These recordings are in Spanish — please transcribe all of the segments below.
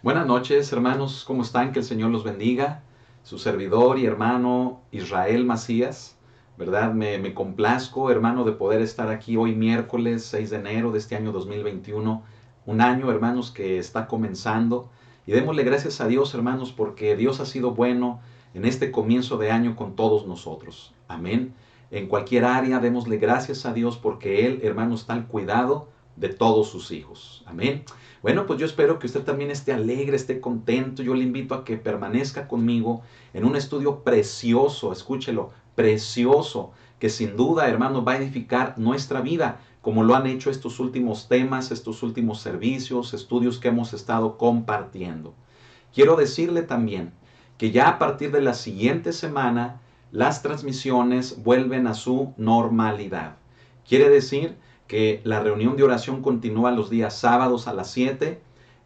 Buenas noches, hermanos. ¿Cómo están? Que el Señor los bendiga. Su servidor y hermano Israel Macías, ¿verdad? Me complazco, hermano, de poder estar aquí hoy miércoles 6 de enero de este año 2021. Un año, hermanos, que está comenzando. Y démosle gracias a Dios, hermanos, porque Dios ha sido bueno en este comienzo de año con todos nosotros. Amén. En cualquier área, démosle gracias a Dios porque Él, hermanos, está al cuidado de todos sus hijos. Amén. Bueno, pues yo espero que usted también esté alegre, esté contento. Yo le invito a que permanezca conmigo en un estudio precioso, escúchelo, precioso, que sin duda, hermano, va a edificar nuestra vida, como lo han hecho estos últimos temas, estos últimos servicios, estudios que hemos estado compartiendo. Quiero decirle también que ya a partir de la siguiente semana, las transmisiones vuelven a su normalidad. Quiere decir que la reunión de oración continúa los días sábados a las 7,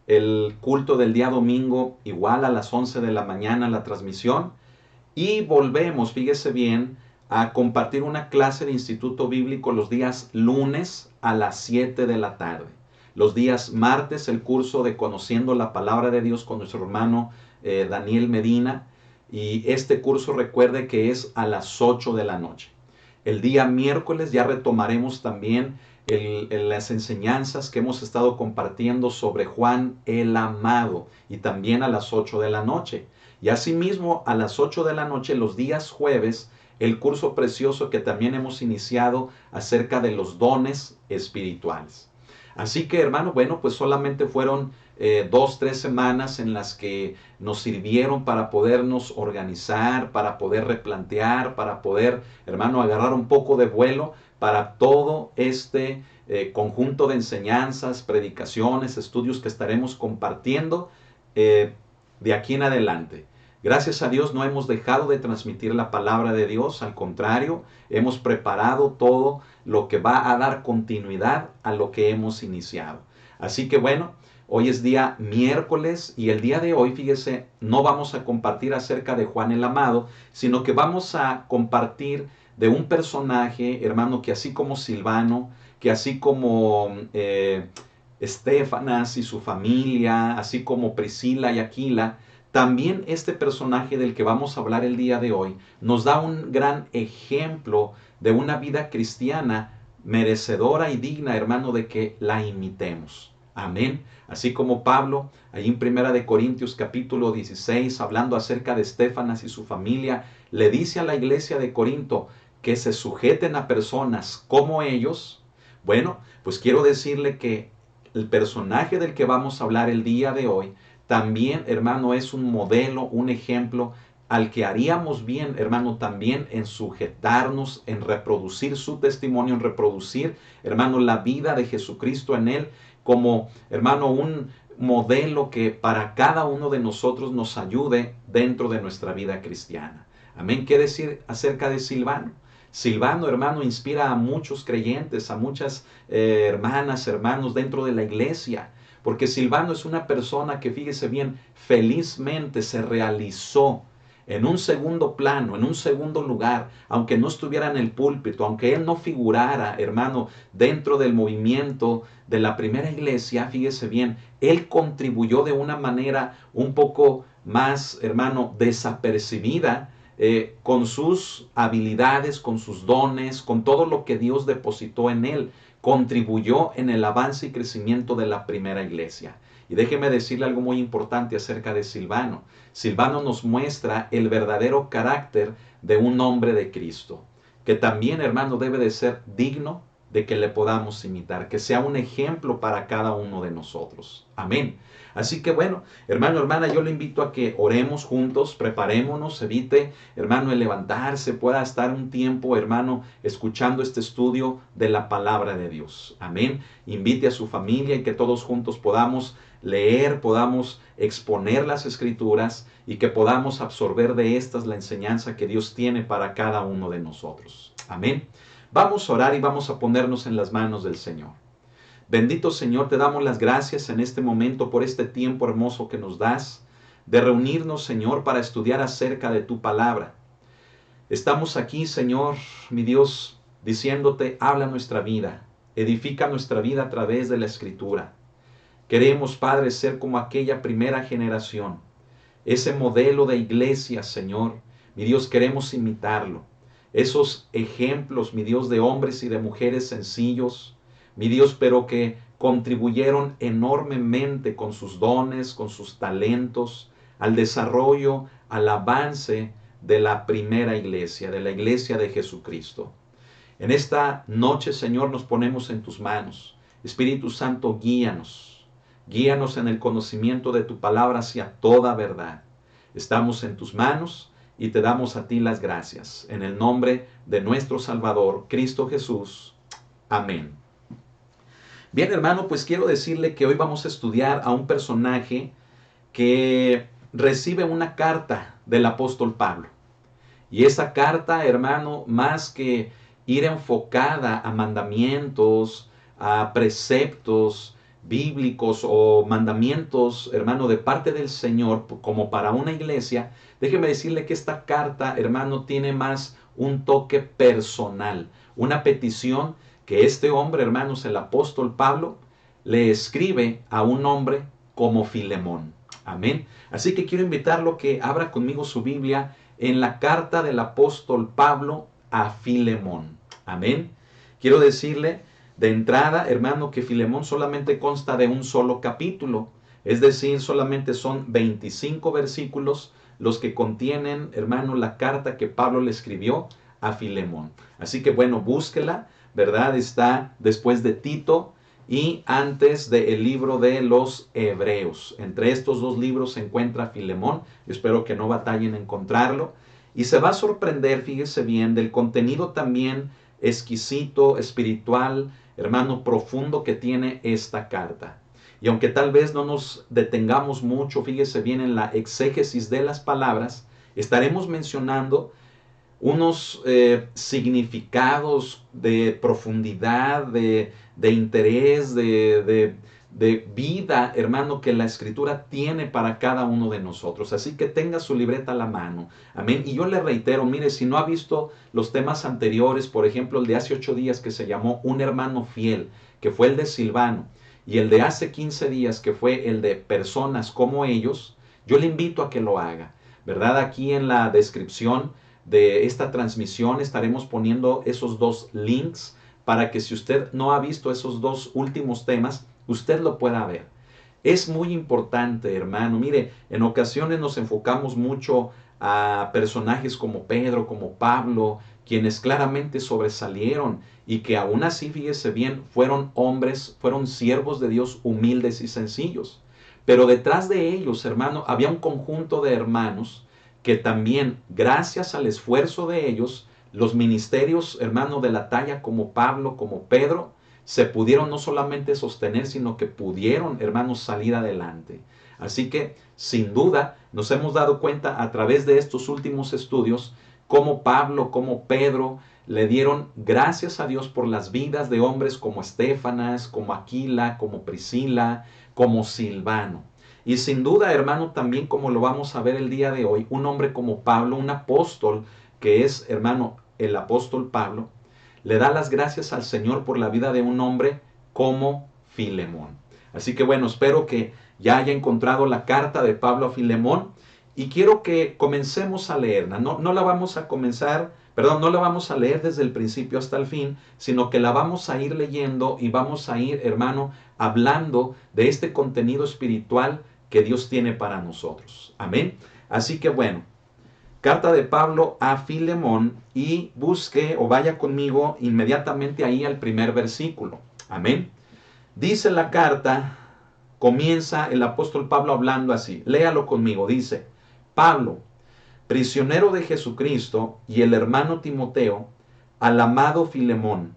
el culto del día domingo igual a las 11 de la mañana la transmisión y volvemos, fíjese bien, a compartir una clase de instituto bíblico los días lunes a las 7 de la tarde. Los días martes el curso de Conociendo la Palabra de Dios con nuestro hermano Daniel Medina. Y este curso recuerde que es a las 8 de la noche. El día miércoles ya retomaremos también las enseñanzas que hemos estado compartiendo sobre Juan el Amado y también a las 8 de la noche. Y asimismo a las 8 de la noche los días jueves el curso precioso que también hemos iniciado acerca de los dones espirituales. Así que hermano, bueno, pues solamente fueron 2, 3 semanas en las que nos sirvieron para podernos organizar, para poder replantear, para poder, hermano, agarrar un poco de vuelo para todo este conjunto de enseñanzas, predicaciones, estudios que estaremos compartiendo de aquí en adelante. Gracias a Dios no hemos dejado de transmitir la palabra de Dios, al contrario, hemos preparado todo lo que va a dar continuidad a lo que hemos iniciado. Así que bueno, hoy es día miércoles y el día de hoy, fíjese, no vamos a compartir acerca de Juan el Amado, sino que vamos a compartir de un personaje, hermano, que así como Silvano, que así como Estefanas y su familia, así como Priscila y Aquila, también este personaje del que vamos a hablar el día de hoy nos da un gran ejemplo de una vida cristiana merecedora y digna, hermano, de que la imitemos. Amén. Así como Pablo, ahí en Primera de Corintios capítulo 16, hablando acerca de Estefanas y su familia, le dice a la iglesia de Corinto que se sujeten a personas como ellos. Bueno, pues quiero decirle que el personaje del que vamos a hablar el día de hoy también, hermano, es un modelo, un ejemplo al que haríamos bien, hermano, también en sujetarnos, en reproducir su testimonio, en reproducir, hermano, la vida de Jesucristo en él, como, hermano, un modelo que para cada uno de nosotros nos ayude dentro de nuestra vida cristiana. Amén. ¿Qué decir acerca de Silvano? Silvano, hermano, inspira a muchos creyentes, a muchas hermanas, hermanos dentro de la iglesia. Porque Silvano es una persona que, fíjese bien, felizmente se realizó en un segundo plano, en un segundo lugar, aunque no estuviera en el púlpito, aunque él no figurara, hermano, dentro del movimiento de la primera iglesia, fíjese bien, él contribuyó de una manera un poco más, hermano, desapercibida, con sus habilidades, con sus dones, con todo lo que Dios depositó en él, contribuyó en el avance y crecimiento de la primera iglesia. Y déjeme decirle algo muy importante acerca de Silvano. Silvano nos muestra el verdadero carácter de un hombre de Cristo, que también, hermano, debe de ser digno de que le podamos imitar, que sea un ejemplo para cada uno de nosotros. Amén. Así que bueno, hermano, hermana, yo le invito a que oremos juntos, preparémonos, evite, hermano, el levantarse, pueda estar un tiempo, hermano, escuchando este estudio de la palabra de Dios. Amén. Invite a su familia y que todos juntos podamos leer, podamos exponer las escrituras y que podamos absorber de estas la enseñanza que Dios tiene para cada uno de nosotros. Amén. Vamos a orar y vamos a ponernos en las manos del Señor. Bendito Señor, te damos las gracias en este momento por este tiempo hermoso que nos das de reunirnos, Señor, para estudiar acerca de tu palabra. Estamos aquí, Señor, mi Dios, diciéndote, habla nuestra vida, edifica nuestra vida a través de la Escritura. Queremos, Padre, ser como aquella primera generación, ese modelo de iglesia, Señor. Mi Dios, queremos imitarlo. Esos ejemplos, mi Dios, de hombres y de mujeres sencillos, mi Dios, pero que contribuyeron enormemente con sus dones, con sus talentos, al desarrollo, al avance de la primera iglesia, de la iglesia de Jesucristo. En esta noche, Señor, nos ponemos en tus manos. Espíritu Santo, guíanos. Guíanos en el conocimiento de tu palabra hacia toda verdad. Estamos en tus manos y te damos a ti las gracias. En el nombre de nuestro Salvador, Cristo Jesús. Amén. Bien, hermano, pues quiero decirle que hoy vamos a estudiar a un personaje que recibe una carta del apóstol Pablo. Y esa carta, hermano, más que ir enfocada a mandamientos, a preceptos bíblicos o mandamientos, hermano, de parte del Señor, como para una iglesia, déjeme decirle que esta carta, hermano, tiene más un toque personal, una petición que este hombre, hermanos, el apóstol Pablo, le escribe a un hombre como Filemón. Amén. Así que quiero invitarlo a que abra conmigo su Biblia en la carta del apóstol Pablo a Filemón. Amén. Quiero decirle de entrada, hermano, que Filemón solamente consta de un solo capítulo. Es decir, solamente son 25 versículos los que contienen, hermano, la carta que Pablo le escribió a Filemón. Así que bueno, búsquela, ¿verdad? Está después de Tito y antes del libro de los Hebreos. Entre estos dos libros se encuentra Filemón. Yo espero que no batallen en encontrarlo. Y se va a sorprender, fíjese bien, del contenido también exquisito, espiritual, hermano, profundo que tiene esta carta. Y aunque tal vez no nos detengamos mucho, fíjese bien en la exégesis de las palabras, estaremos mencionando unos significados de profundidad, de interés, de vida, hermano, que la Escritura tiene para cada uno de nosotros. Así que tenga su libreta a la mano. Amén. Y yo le reitero, mire, si no ha visto los temas anteriores, por ejemplo, el de hace 8 días que se llamó Un hermano fiel, que fue el de Silvano, y el de hace 15 días, que fue el de personas como ellos, yo le invito a que lo haga. ¿Verdad? Aquí en la descripción de esta transmisión estaremos poniendo esos dos links para que si usted no ha visto esos dos últimos temas, usted lo pueda ver. Es muy importante, hermano. Mire, en ocasiones nos enfocamos mucho a personajes como Pedro, como Pablo, quienes claramente sobresalieron y que aún así, fíjese bien, fueron hombres, fueron siervos de Dios humildes y sencillos. Pero detrás de ellos, hermano, había un conjunto de hermanos que también, gracias al esfuerzo de ellos, los ministerios, hermano, de la talla como Pablo, como Pedro, se pudieron no solamente sostener, sino que pudieron, hermanos, salir adelante. Así que, sin duda, nos hemos dado cuenta a través de estos últimos estudios, cómo Pablo, como Pedro, le dieron gracias a Dios por las vidas de hombres como Estefanas, como Aquila, como Priscila, como Silvano. Y sin duda, hermano, también como lo vamos a ver el día de hoy, un hombre como Pablo, un apóstol, que es, hermano, el apóstol Pablo, le da las gracias al Señor por la vida de un hombre como Filemón. Así que bueno, espero que ya haya encontrado la carta de Pablo a Filemón y quiero que comencemos a leerla. No la vamos a comenzar, perdón, no la vamos a leer desde el principio hasta el fin, sino que la vamos a ir leyendo y vamos a ir, hermano, hablando de este contenido espiritual que Dios tiene para nosotros. Amén. Así que bueno, carta de Pablo a Filemón y busque o vaya conmigo inmediatamente ahí al primer versículo. Amén. Dice la carta, comienza el apóstol Pablo hablando así. Léalo conmigo. Dice, Pablo, prisionero de Jesucristo, y el hermano Timoteo, al amado Filemón,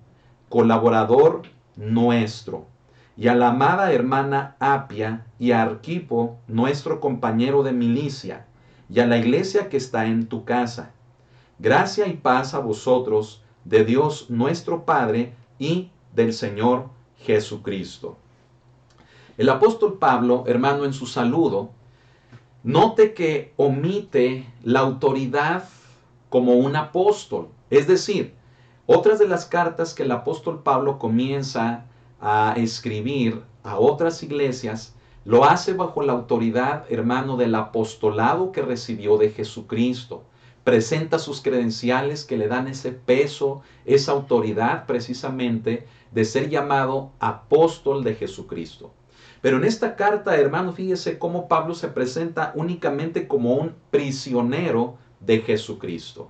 colaborador nuestro, y a la amada hermana Apia y a Arquipo, nuestro compañero de milicia, y a la iglesia que está en tu casa. Gracia y paz a vosotros, de Dios nuestro Padre y del Señor Jesucristo. El apóstol Pablo, hermano, en su saludo, note que omite la autoridad como un apóstol. Es decir, otras de las cartas que el apóstol Pablo comienza a escribir a otras iglesias, lo hace bajo la autoridad, hermano, del apostolado que recibió de Jesucristo. Presenta sus credenciales que le dan ese peso, esa autoridad precisamente de ser llamado apóstol de Jesucristo. Pero en esta carta, hermano, fíjese cómo Pablo se presenta únicamente como un prisionero de Jesucristo.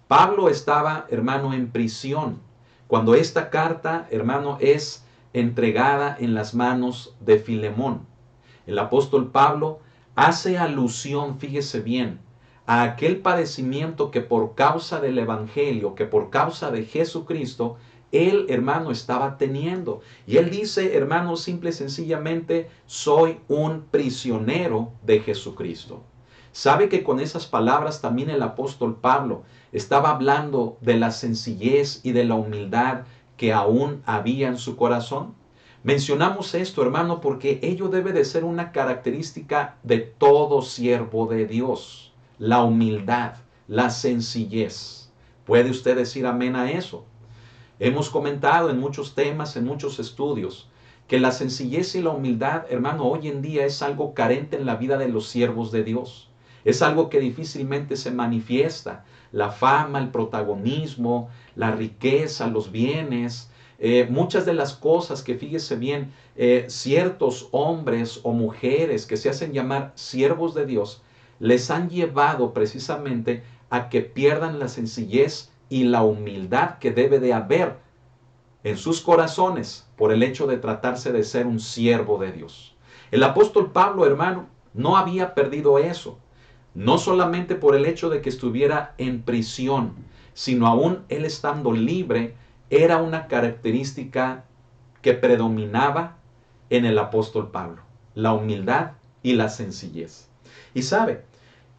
Pablo estaba, hermano, en prisión cuando esta carta, hermano, es entregada en las manos de Filemón. El apóstol Pablo hace alusión, fíjese bien, a aquel padecimiento que por causa del Evangelio, que por causa de Jesucristo, él, hermano, estaba teniendo. Y él dice, hermano, simple y sencillamente, soy un prisionero de Jesucristo. ¿Sabe que con esas palabras también el apóstol Pablo estaba hablando de la sencillez y de la humildad que aún había en su corazón? Mencionamos esto, hermano, porque ello debe de ser una característica de todo siervo de Dios. La humildad, la sencillez. ¿Puede usted decir amén a eso? Hemos comentado en muchos temas, en muchos estudios, que la sencillez y la humildad, hermano, hoy en día es algo carente en la vida de los siervos de Dios. Es algo que difícilmente se manifiesta. La fama, el protagonismo, la riqueza, los bienes, muchas de las cosas que, fíjese bien, ciertos hombres o mujeres que se hacen llamar siervos de Dios, les han llevado precisamente a que pierdan la sencillez y la humildad que debe de haber en sus corazones por el hecho de tratarse de ser un siervo de Dios. El apóstol Pablo, hermano, no había perdido eso. No solamente por el hecho de que estuviera en prisión, sino aún él estando libre, era una característica que predominaba en el apóstol Pablo, la humildad y la sencillez. Y sabe,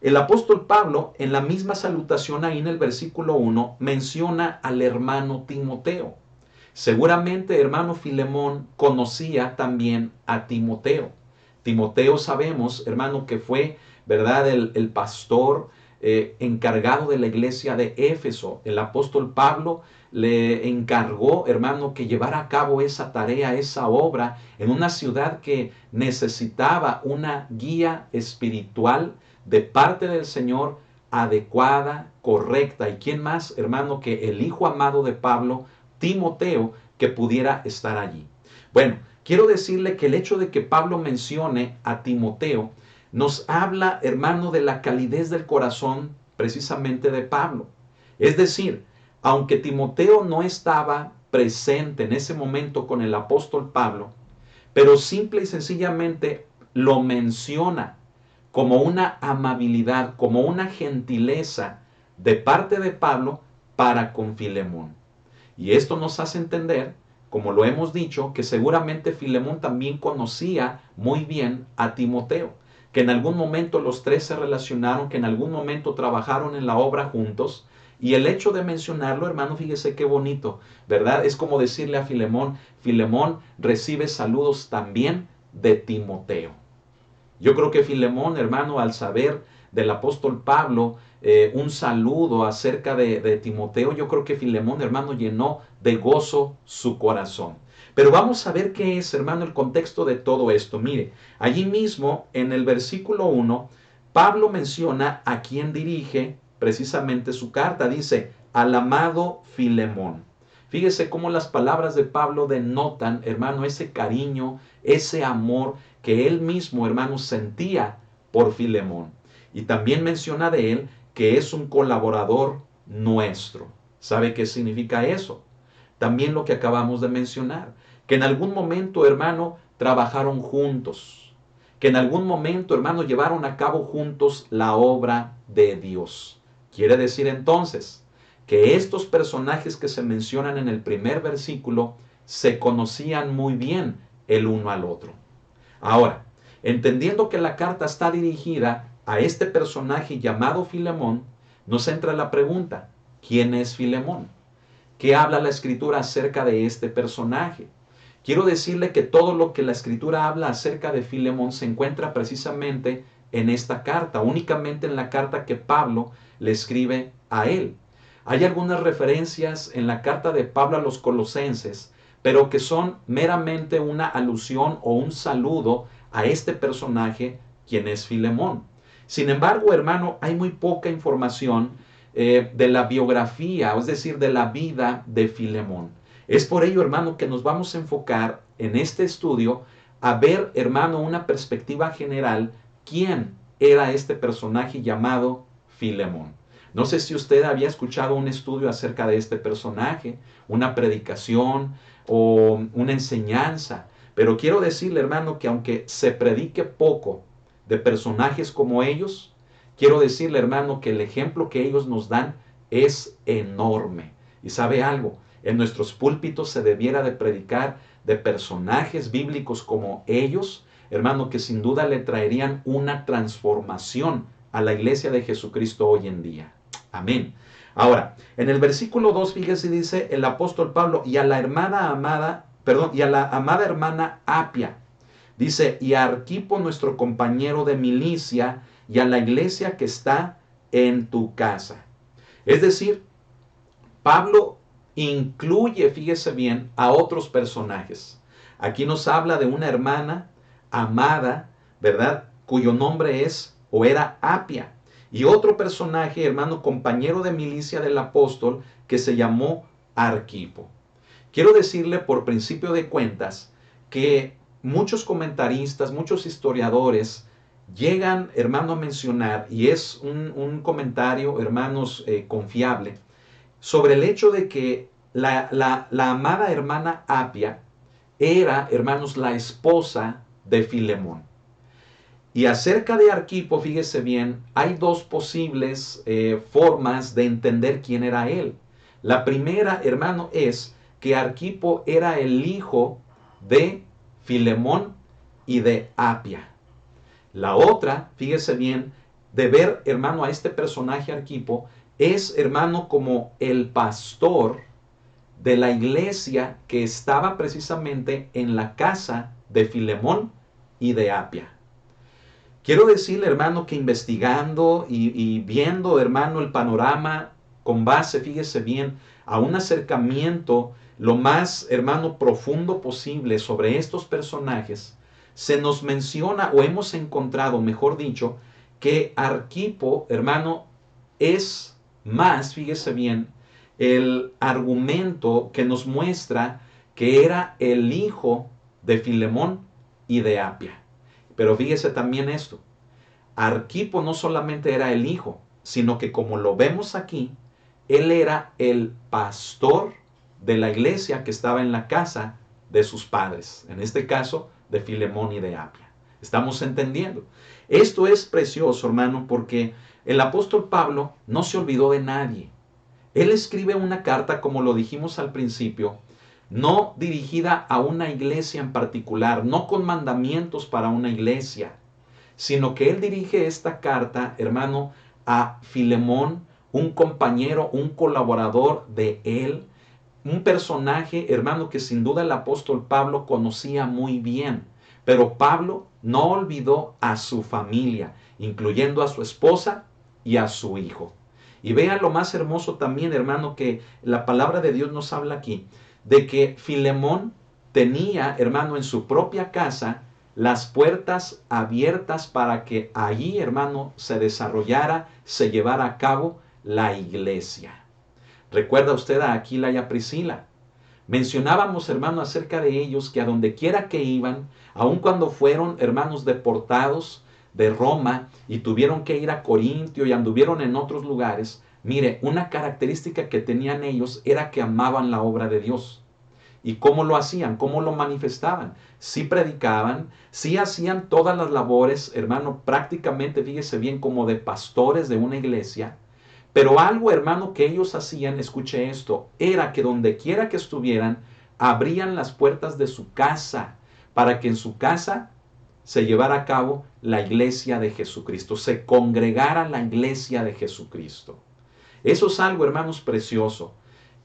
el apóstol Pablo en la misma salutación ahí en el versículo 1 menciona al hermano Timoteo. Seguramente hermano Filemón conocía también a Timoteo. Timoteo sabemos, hermano, que fue, ¿verdad?, el pastor encargado de la iglesia de Éfeso. El apóstol Pablo le encargó, hermano, que llevara a cabo esa tarea, esa obra, en una ciudad que necesitaba una guía espiritual de parte del Señor adecuada, correcta. ¿Y quién más, hermano, que el hijo amado de Pablo, Timoteo, que pudiera estar allí? Bueno, quiero decirle que el hecho de que Pablo mencione a Timoteo nos habla, hermano, de la calidez del corazón precisamente de Pablo. Es decir, aunque Timoteo no estaba presente en ese momento con el apóstol Pablo, pero simple y sencillamente lo menciona como una amabilidad, como una gentileza de parte de Pablo para con Filemón. Y esto nos hace entender, como lo hemos dicho, que seguramente Filemón también conocía muy bien a Timoteo, que en algún momento los tres se relacionaron, que en algún momento trabajaron en la obra juntos. Y el hecho de mencionarlo, hermano, fíjese qué bonito, ¿verdad? Es como decirle a Filemón, Filemón, recibe saludos también de Timoteo. Yo creo que Filemón, hermano, al saber del apóstol Pablo un saludo acerca de Timoteo, yo creo que Filemón, hermano, llenó de gozo su corazón. Pero vamos a ver qué es, hermano, el contexto de todo esto. Mire, allí mismo en el versículo 1, Pablo menciona a quien dirige precisamente su carta. Dice, al amado Filemón. Fíjese cómo las palabras de Pablo denotan, hermano, ese cariño, ese amor que él mismo, hermano, sentía por Filemón. Y también menciona de él que es un colaborador nuestro. ¿Sabe qué significa eso? También lo que acabamos de mencionar, que en algún momento, hermano, trabajaron juntos, que en algún momento, hermano, llevaron a cabo juntos la obra de Dios. Quiere decir entonces que estos personajes que se mencionan en el primer versículo se conocían muy bien el uno al otro. Ahora, entendiendo que la carta está dirigida a este personaje llamado Filemón, nos entra la pregunta, ¿quién es Filemón? ¿Qué habla la Escritura acerca de este personaje? Quiero decirle que todo lo que la Escritura habla acerca de Filemón se encuentra precisamente en esta carta, únicamente en la carta que Pablo le escribe a él. Hay algunas referencias en la carta de Pablo a los Colosenses, pero que son meramente una alusión o un saludo a este personaje, quien es Filemón. Sin embargo, hermano, hay muy poca información de la biografía, es decir, de la vida de Filemón. Es por ello, hermano, que nos vamos a enfocar en este estudio a ver, hermano, una perspectiva general, quién era este personaje llamado Filemón. No sé si usted había escuchado un estudio acerca de este personaje, una predicación o una enseñanza, pero quiero decirle, hermano, que aunque se predique poco de personajes como ellos, quiero decirle, hermano, que el ejemplo que ellos nos dan es enorme. Y sabe algo, en nuestros púlpitos se debiera de predicar de personajes bíblicos como ellos, hermano, que sin duda le traerían una transformación a la iglesia de Jesucristo hoy en día. Amén. Ahora, en el versículo 2, fíjese, dice el apóstol Pablo, y a la amada hermana Apia, dice, y a Arquipo, nuestro compañero de milicia, y a la iglesia que está en tu casa. Es decir, Pablo incluye, fíjese bien, a otros personajes. Aquí nos habla de una hermana amada, ¿verdad? Cuyo nombre es o era Apia. Y otro personaje, hermano, compañero de milicia del apóstol, que se llamó Arquipo. Quiero decirle por principio de cuentas que muchos comentaristas, muchos historiadores llegan, hermano, a mencionar, y es un comentario, hermanos, confiable, sobre el hecho de que la amada hermana Apia era, hermanos, la esposa de Filemón. Y acerca de Arquipo, fíjese bien, hay dos posibles formas de entender quién era él. La primera, hermano, es que Arquipo era el hijo de Filemón y de Apia. La otra, fíjese bien, de ver, hermano, a este personaje Arquipo, es, hermano, como el pastor de la iglesia que estaba precisamente en la casa de Filemón y de Apia. Quiero decirle, hermano, que investigando y viendo, hermano, el panorama con base, fíjese bien, a un acercamiento lo más, hermano, profundo posible sobre estos personajes, se nos menciona o hemos encontrado, mejor dicho, que Arquipo, hermano, es más, fíjese bien, el argumento que nos muestra que era el hijo de Filemón y de Apia. Pero fíjese también esto, Arquipo no solamente era el hijo, sino que como lo vemos aquí, él era el pastor de la iglesia que estaba en la casa de sus padres, en este caso de Filemón y de Apia. ¿Estamos entendiendo? Esto es precioso, hermano, porque el apóstol Pablo no se olvidó de nadie. Él escribe una carta, como lo dijimos al principio, no dirigida a una iglesia en particular, no con mandamientos para una iglesia, sino que él dirige esta carta, hermano, a Filemón, un compañero, un colaborador de él, un personaje, hermano, que sin duda el apóstol Pablo conocía muy bien. Pero Pablo no olvidó a su familia, incluyendo a su esposa y a su hijo. Y vean lo más hermoso también, hermano, que la palabra de Dios nos habla aquí, de que Filemón tenía, hermano, en su propia casa las puertas abiertas para que allí, hermano, se desarrollara, se llevara a cabo la iglesia. ¿Recuerda usted a Aquila y a Priscila? Mencionábamos, hermano, acerca de ellos que a donde quiera que iban, aun cuando fueron hermanos deportados de Roma y tuvieron que ir a Corintio y anduvieron en otros lugares, mire, una característica que tenían ellos era que amaban la obra de Dios. ¿Y cómo lo hacían? ¿Cómo lo manifestaban? Sí predicaban, sí hacían todas las labores, hermano, prácticamente, fíjese bien, como de pastores de una iglesia. Pero algo, hermano, que ellos hacían, escuche esto, era que donde quiera que estuvieran, abrían las puertas de su casa para que en su casa se llevara a cabo la iglesia de Jesucristo, se congregara la iglesia de Jesucristo. Eso es algo, hermanos, precioso.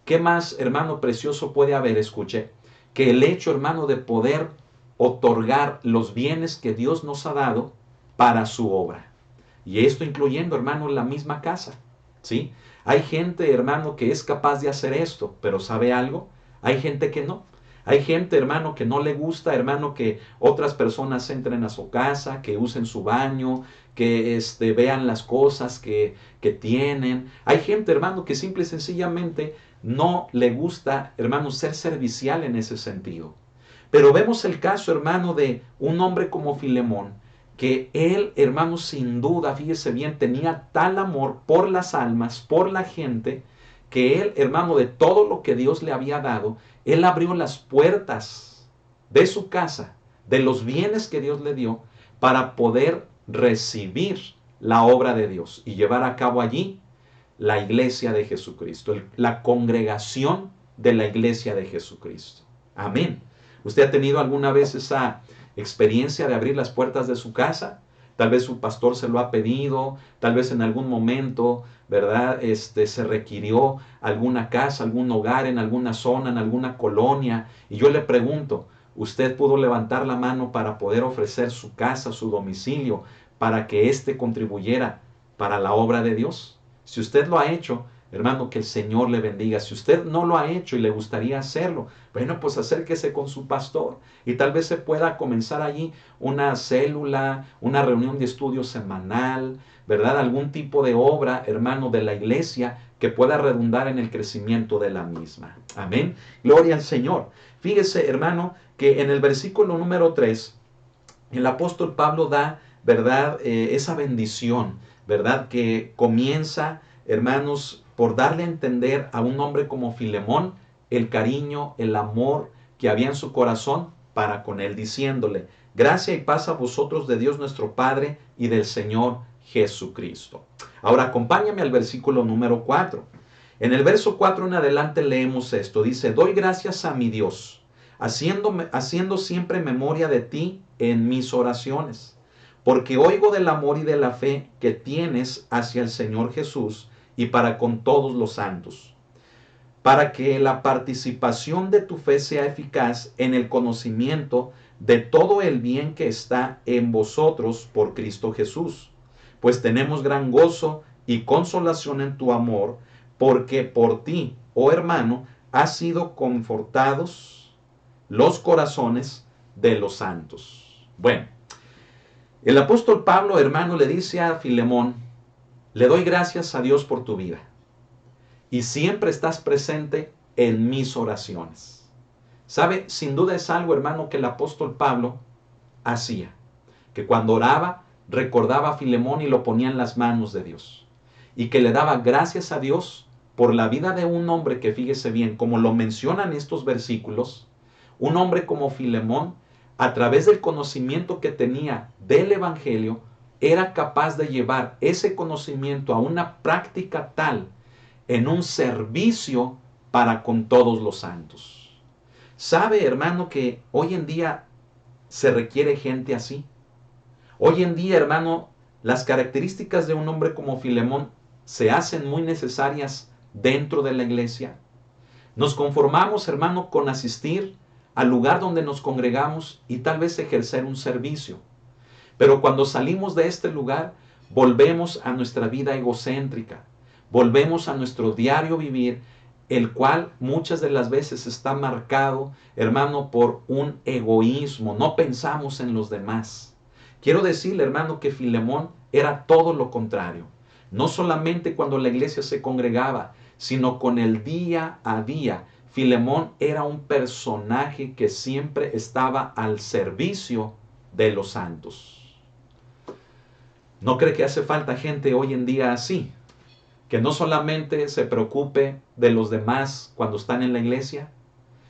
¿Qué más, hermano, precioso puede haber, escuche, que el hecho, hermano, de poder otorgar los bienes que Dios nos ha dado para su obra? Y esto incluyendo, hermano, la misma casa, ¿sí? Hay gente, hermano, que es capaz de hacer esto, pero ¿sabe algo? Hay gente que no. Hay gente, hermano, que no le gusta, hermano, que otras personas entren a su casa, que usen su baño, que vean las cosas que tienen. Hay gente, hermano, que simple y sencillamente no le gusta, hermano, ser servicial en ese sentido. Pero vemos el caso, hermano, de un hombre como Filemón, que él, hermano, sin duda, fíjese bien, tenía tal amor por las almas, por la gente, que él, hermano, de todo lo que Dios le había dado, él abrió las puertas de su casa, de los bienes que Dios le dio, para poder recibir la obra de Dios y llevar a cabo allí la iglesia de Jesucristo, la congregación de la iglesia de Jesucristo. Amén. ¿Usted ha tenido alguna vez esa experiencia de abrir las puertas de su casa? Tal vez su pastor se lo ha pedido, tal vez en algún momento, ¿verdad? Se requirió alguna casa, algún hogar en alguna zona, en alguna colonia. Y yo le pregunto, ¿usted pudo levantar la mano para poder ofrecer su casa, su domicilio, para que éste contribuyera para la obra de Dios? Si usted lo ha hecho, hermano, que el Señor le bendiga. Si usted no lo ha hecho y le gustaría hacerlo, bueno, pues acérquese con su pastor y tal vez se pueda comenzar allí una célula, una reunión de estudio semanal, ¿verdad? Algún tipo de obra, hermano, de la iglesia que pueda redundar en el crecimiento de la misma. Amén. Gloria al Señor. Fíjese, hermano, que en el versículo número 3, el apóstol Pablo da, ¿verdad? Esa bendición, ¿verdad? Que comienza, hermanos, por darle a entender a un hombre como Filemón el cariño, el amor que había en su corazón para con él, diciéndole, gracia y paz a vosotros de Dios nuestro Padre y del Señor Jesucristo. Ahora acompáñame al versículo número 4. En el verso 4 en adelante leemos esto. Dice, doy gracias a mi Dios, haciendo siempre memoria de ti en mis oraciones, porque oigo del amor y de la fe que tienes hacia el Señor Jesús y para con todos los santos, para que la participación de tu fe sea eficaz en el conocimiento de todo el bien que está en vosotros por Cristo Jesús. Pues tenemos gran gozo y consolación en tu amor, porque por ti, oh hermano, has sido confortados los corazones de los santos. Bueno, el apóstol Pablo, hermano, le dice a Filemón, le doy gracias a Dios por tu vida y siempre estás presente en mis oraciones. ¿Sabe? Sin duda es algo, hermano, que el apóstol Pablo hacía, que cuando oraba recordaba a Filemón y lo ponía en las manos de Dios, y que le daba gracias a Dios por la vida de un hombre que, fíjese bien, como lo mencionan estos versículos, un hombre como Filemón, a través del conocimiento que tenía del Evangelio, era capaz de llevar ese conocimiento a una práctica tal en un servicio para con todos los santos. ¿Sabe, hermano, que hoy en día se requiere gente así? Hoy en día, hermano, las características de un hombre como Filemón se hacen muy necesarias dentro de la iglesia. Nos conformamos, hermano, con asistir al lugar donde nos congregamos y tal vez ejercer un servicio. Pero cuando salimos de este lugar, volvemos a nuestra vida egocéntrica, volvemos a nuestro diario vivir, el cual muchas de las veces está marcado, hermano, por un egoísmo. No pensamos en los demás. Quiero decirle, hermano, que Filemón era todo lo contrario. No solamente cuando la iglesia se congregaba, sino con el día a día. Filemón era un personaje que siempre estaba al servicio de los santos. ¿No cree que hace falta gente hoy en día así? Que no solamente se preocupe de los demás cuando están en la iglesia,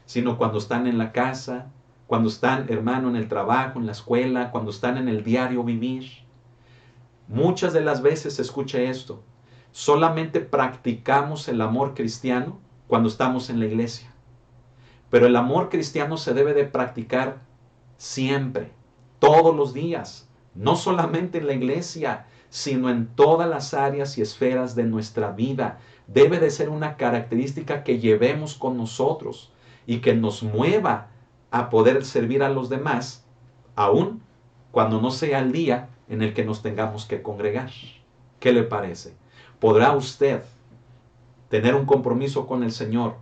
sino cuando están en la casa, cuando están, hermano, en el trabajo, en la escuela, cuando están en el diario vivir. Muchas de las veces, escuche esto, solamente practicamos el amor cristiano cuando estamos en la iglesia. Pero el amor cristiano se debe de practicar siempre, todos los días, no solamente en la iglesia, sino en todas las áreas y esferas de nuestra vida. Debe de ser una característica que llevemos con nosotros y que nos mueva a poder servir a los demás, aun cuando no sea el día en el que nos tengamos que congregar. ¿Qué le parece? ¿Podrá usted tener un compromiso con el Señor,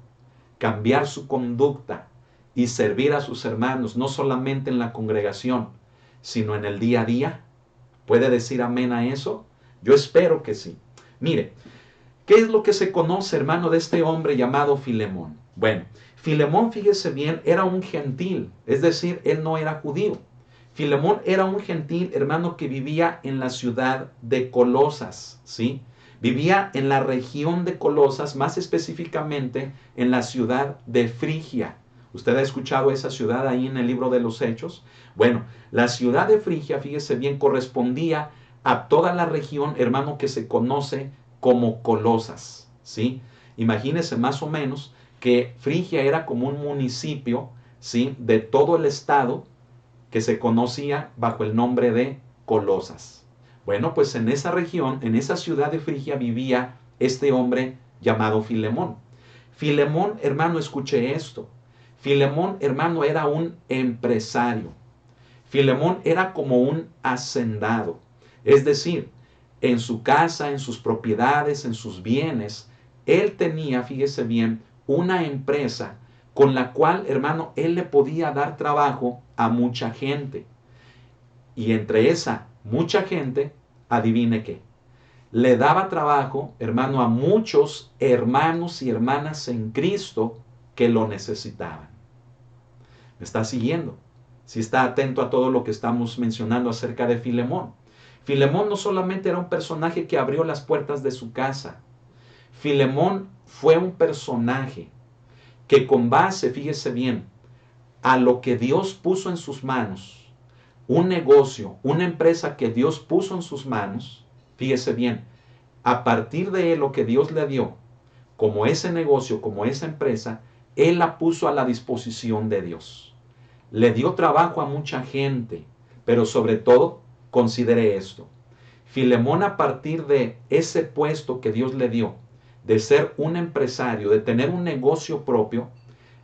cambiar su conducta y servir a sus hermanos, no solamente en la congregación, sino en el día a día? ¿Puede decir amén a eso? Yo espero que sí. Mire, ¿qué es lo que se conoce, hermano, de este hombre llamado Filemón? Bueno, Filemón, fíjese bien, era un gentil, es decir, él no era judío. Filemón era un gentil, hermano, que vivía en la ciudad de Colosas, ¿sí? Vivía en la región de Colosas, más específicamente en la ciudad de Frigia. ¿Usted ha escuchado esa ciudad ahí en el libro de los Hechos? Bueno, la ciudad de Frigia, fíjese bien, correspondía a toda la región, hermano, que se conoce como Colosas, ¿sí? Imagínese más o menos que Frigia era como un municipio, ¿sí?, de todo el estado que se conocía bajo el nombre de Colosas. Bueno, pues en esa región, en esa ciudad de Frigia vivía este hombre llamado Filemón. Filemón, hermano, escuche esto. Filemón, hermano, era un empresario. Filemón era como un hacendado. Es decir, en su casa, en sus propiedades, en sus bienes, él tenía, fíjese bien, una empresa con la cual, hermano, él le podía dar trabajo a mucha gente. Y entre esa mucha gente, adivine qué, le daba trabajo, hermano, a muchos hermanos y hermanas en Cristo que lo necesitaban. ¿Me está siguiendo? Si está atento a todo lo que estamos mencionando acerca de Filemón. Filemón no solamente era un personaje que abrió las puertas de su casa. Filemón fue un personaje que con base, fíjese bien, a lo que Dios puso en sus manos, un negocio, una empresa que Dios puso en sus manos, fíjese bien, a partir de lo que Dios le dio, como ese negocio, como esa empresa, él la puso a la disposición de Dios. Le dio trabajo a mucha gente, pero sobre todo, considere esto. Filemón, a partir de ese puesto que Dios le dio, de ser un empresario, de tener un negocio propio,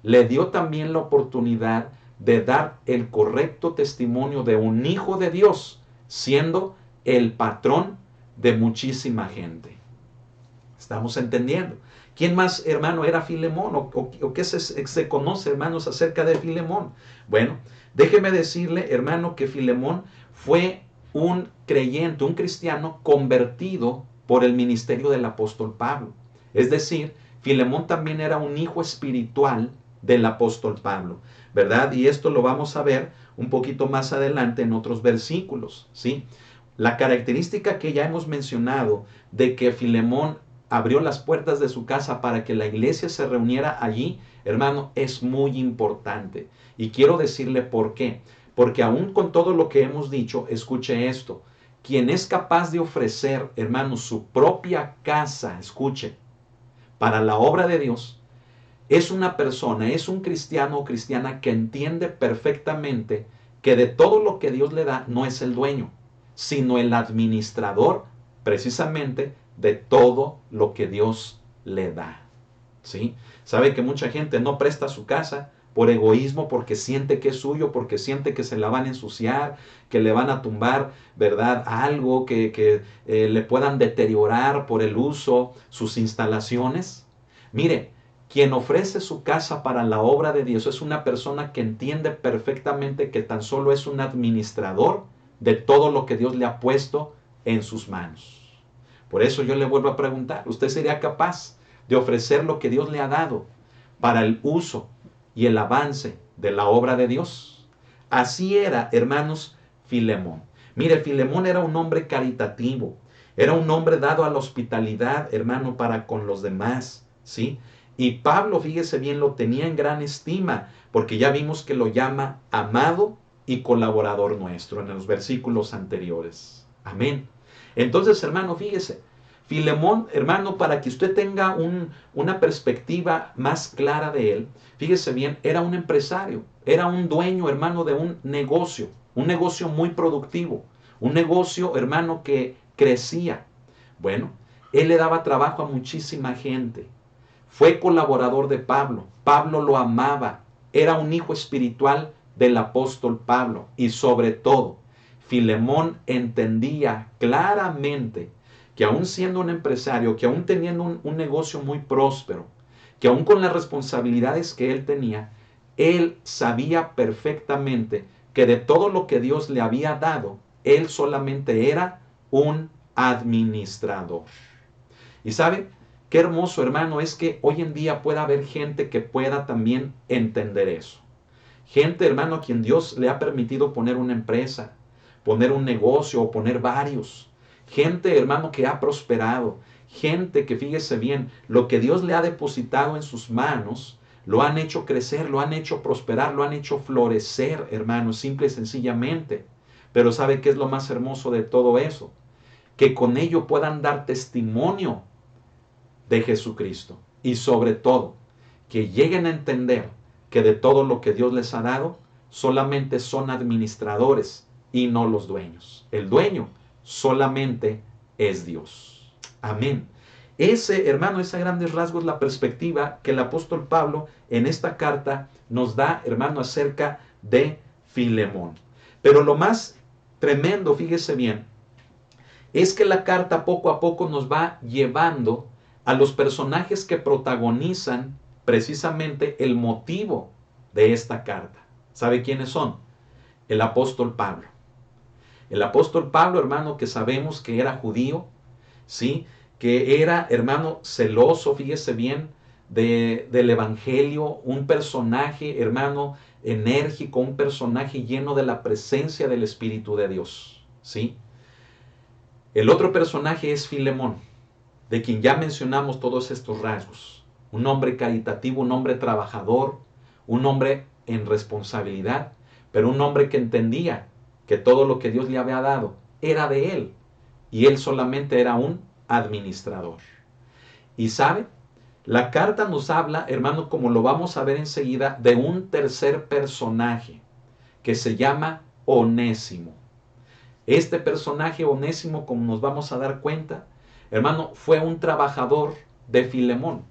le dio también la oportunidad de dar el correcto testimonio de un hijo de Dios, siendo el patrón de muchísima gente. ¿Estamos entendiendo? ¿Quién más, hermano, era Filemón? ¿O qué se conoce, hermanos, acerca de Filemón? Bueno, déjeme decirle, hermano, que Filemón fue un creyente, un cristiano convertido por el ministerio del apóstol Pablo. Es decir, Filemón también era un hijo espiritual del apóstol Pablo, ¿verdad? Y esto lo vamos a ver un poquito más adelante en otros versículos, ¿sí? La característica que ya hemos mencionado de que Filemón abrió las puertas de su casa para que la iglesia se reuniera allí, hermano, es muy importante. Y quiero decirle por qué. Porque aún con todo lo que hemos dicho, escuche esto. Quien es capaz de ofrecer, hermano, su propia casa, escuche, para la obra de Dios, es una persona, es un cristiano o cristiana que entiende perfectamente que de todo lo que Dios le da no es el dueño, sino el administrador precisamente de todo lo que Dios le da. ¿Sí? Sabe que mucha gente no presta su casa por egoísmo, porque siente que es suyo, porque siente que se la van a ensuciar, que le van a tumbar, ¿verdad? Algo que le puedan deteriorar por el uso, sus instalaciones. Mire, quien ofrece su casa para la obra de Dios es una persona que entiende perfectamente que tan solo es un administrador de todo lo que Dios le ha puesto en sus manos. Por eso yo le vuelvo a preguntar, ¿usted sería capaz de ofrecer lo que Dios le ha dado para el uso y el avance de la obra de Dios? Así era, hermanos, Filemón. Mire, Filemón era un hombre caritativo, era un hombre dado a la hospitalidad, hermano, para con los demás, ¿sí? Y Pablo, fíjese bien, lo tenía en gran estima, porque ya vimos que lo llama amado y colaborador nuestro en los versículos anteriores. Amén. Entonces, hermano, fíjese, Filemón, hermano, para que usted tenga una perspectiva más clara de él, fíjese bien, era un empresario, era un dueño, hermano, de un negocio muy productivo, un negocio, hermano, que crecía. Bueno, él le daba trabajo a muchísima gente. Fue colaborador de Pablo. Pablo lo amaba. Era un hijo espiritual del apóstol Pablo. Y sobre todo, Filemón entendía claramente que aún siendo un empresario, que aún teniendo un negocio muy próspero, que aún con las responsabilidades que él tenía, él sabía perfectamente que de todo lo que Dios le había dado, él solamente era un administrador. Y sabe, qué hermoso, hermano, es que hoy en día pueda haber gente que pueda también entender eso. Gente, hermano, a quien Dios le ha permitido poner una empresa, poner un negocio o poner varios. Gente, hermano, que ha prosperado. Gente que, fíjese bien, lo que Dios le ha depositado en sus manos, lo han hecho crecer, lo han hecho prosperar, lo han hecho florecer, hermano, simple y sencillamente. Pero ¿sabe qué es lo más hermoso de todo eso? Que con ello puedan dar testimonio de Jesucristo. Y sobre todo, que lleguen a entender que de todo lo que Dios les ha dado, solamente son administradores y no los dueños. El dueño solamente es Dios. Amén. Ese, hermano, ese a grandes rasgos la perspectiva que el apóstol Pablo en esta carta nos da, hermano, acerca de Filemón. Pero lo más tremendo, fíjese bien, es que la carta poco a poco nos va llevando a los personajes que protagonizan precisamente el motivo de esta carta. ¿Sabe quiénes son? El apóstol Pablo. El apóstol Pablo, hermano, que sabemos que era judío, ¿sí? Que era, hermano, celoso, fíjese bien, del evangelio, un personaje, hermano, enérgico, un personaje lleno de la presencia del Espíritu de Dios, ¿sí? El otro personaje es Filemón, de quien ya mencionamos todos estos rasgos. Un hombre caritativo, un hombre trabajador, un hombre en responsabilidad, pero un hombre que entendía que todo lo que Dios le había dado era de él y él solamente era un administrador. Y sabe, la carta nos habla, hermano, como lo vamos a ver enseguida, de un tercer personaje que se llama Onésimo. Este personaje Onésimo, como nos vamos a dar cuenta, hermano, fue un trabajador de Filemón.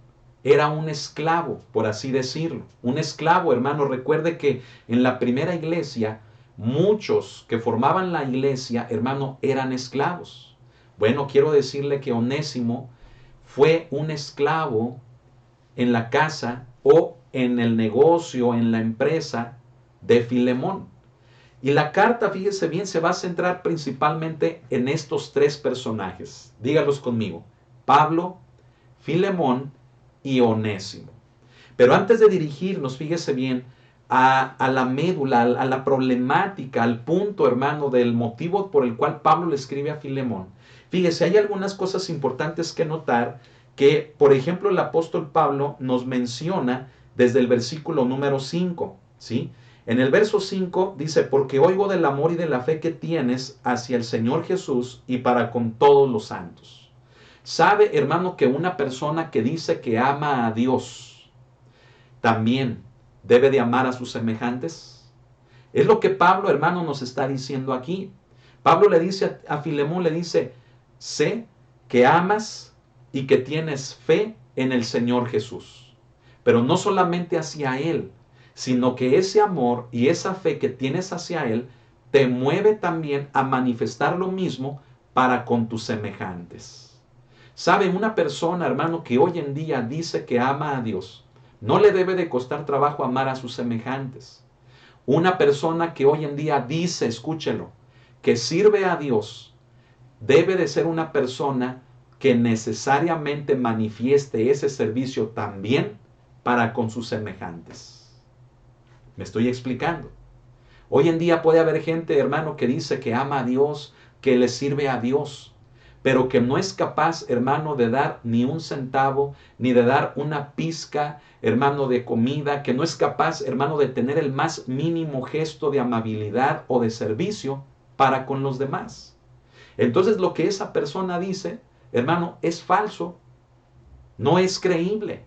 Era un esclavo, por así decirlo. Un esclavo, hermano. Recuerde que en la primera iglesia, muchos que formaban la iglesia, hermano, eran esclavos. Bueno, quiero decirle que Onésimo fue un esclavo en la casa o en el negocio, en la empresa de Filemón. Y la carta, fíjese bien, se va a centrar principalmente en estos tres personajes. Dígalos conmigo. Pablo, Filemón y Onésimo. Pero antes de dirigirnos, fíjese bien, a la médula, a la problemática, al punto, hermano, del motivo por el cual Pablo le escribe a Filemón. Fíjese, hay algunas cosas importantes que notar que, por ejemplo, el apóstol Pablo nos menciona desde el versículo número 5, ¿sí? En el verso 5 dice, porque oigo del amor y de la fe que tienes hacia el Señor Jesús y para con todos los santos. ¿Sabe, hermano, que una persona que dice que ama a Dios también debe de amar a sus semejantes? Es lo que Pablo, hermano, nos está diciendo aquí. Pablo le dice a Filemón, le dice, sé que amas y que tienes fe en el Señor Jesús. Pero no solamente hacia Él, sino que ese amor y esa fe que tienes hacia Él te mueve también a manifestar lo mismo para con tus semejantes. ¿Sabe? Una persona, hermano, que hoy en día dice que ama a Dios, no le debe de costar trabajo amar a sus semejantes. Una persona que hoy en día dice, escúchelo, que sirve a Dios, debe de ser una persona que necesariamente manifieste ese servicio también para con sus semejantes. ¿Me estoy explicando? Hoy en día puede haber gente, hermano, que dice que ama a Dios, que le sirve a Dios, pero que no es capaz, hermano, de dar ni un centavo, ni de dar una pizca, hermano, de comida, que no es capaz, hermano, de tener el más mínimo gesto de amabilidad o de servicio para con los demás. Entonces lo que esa persona dice, hermano, es falso, no es creíble.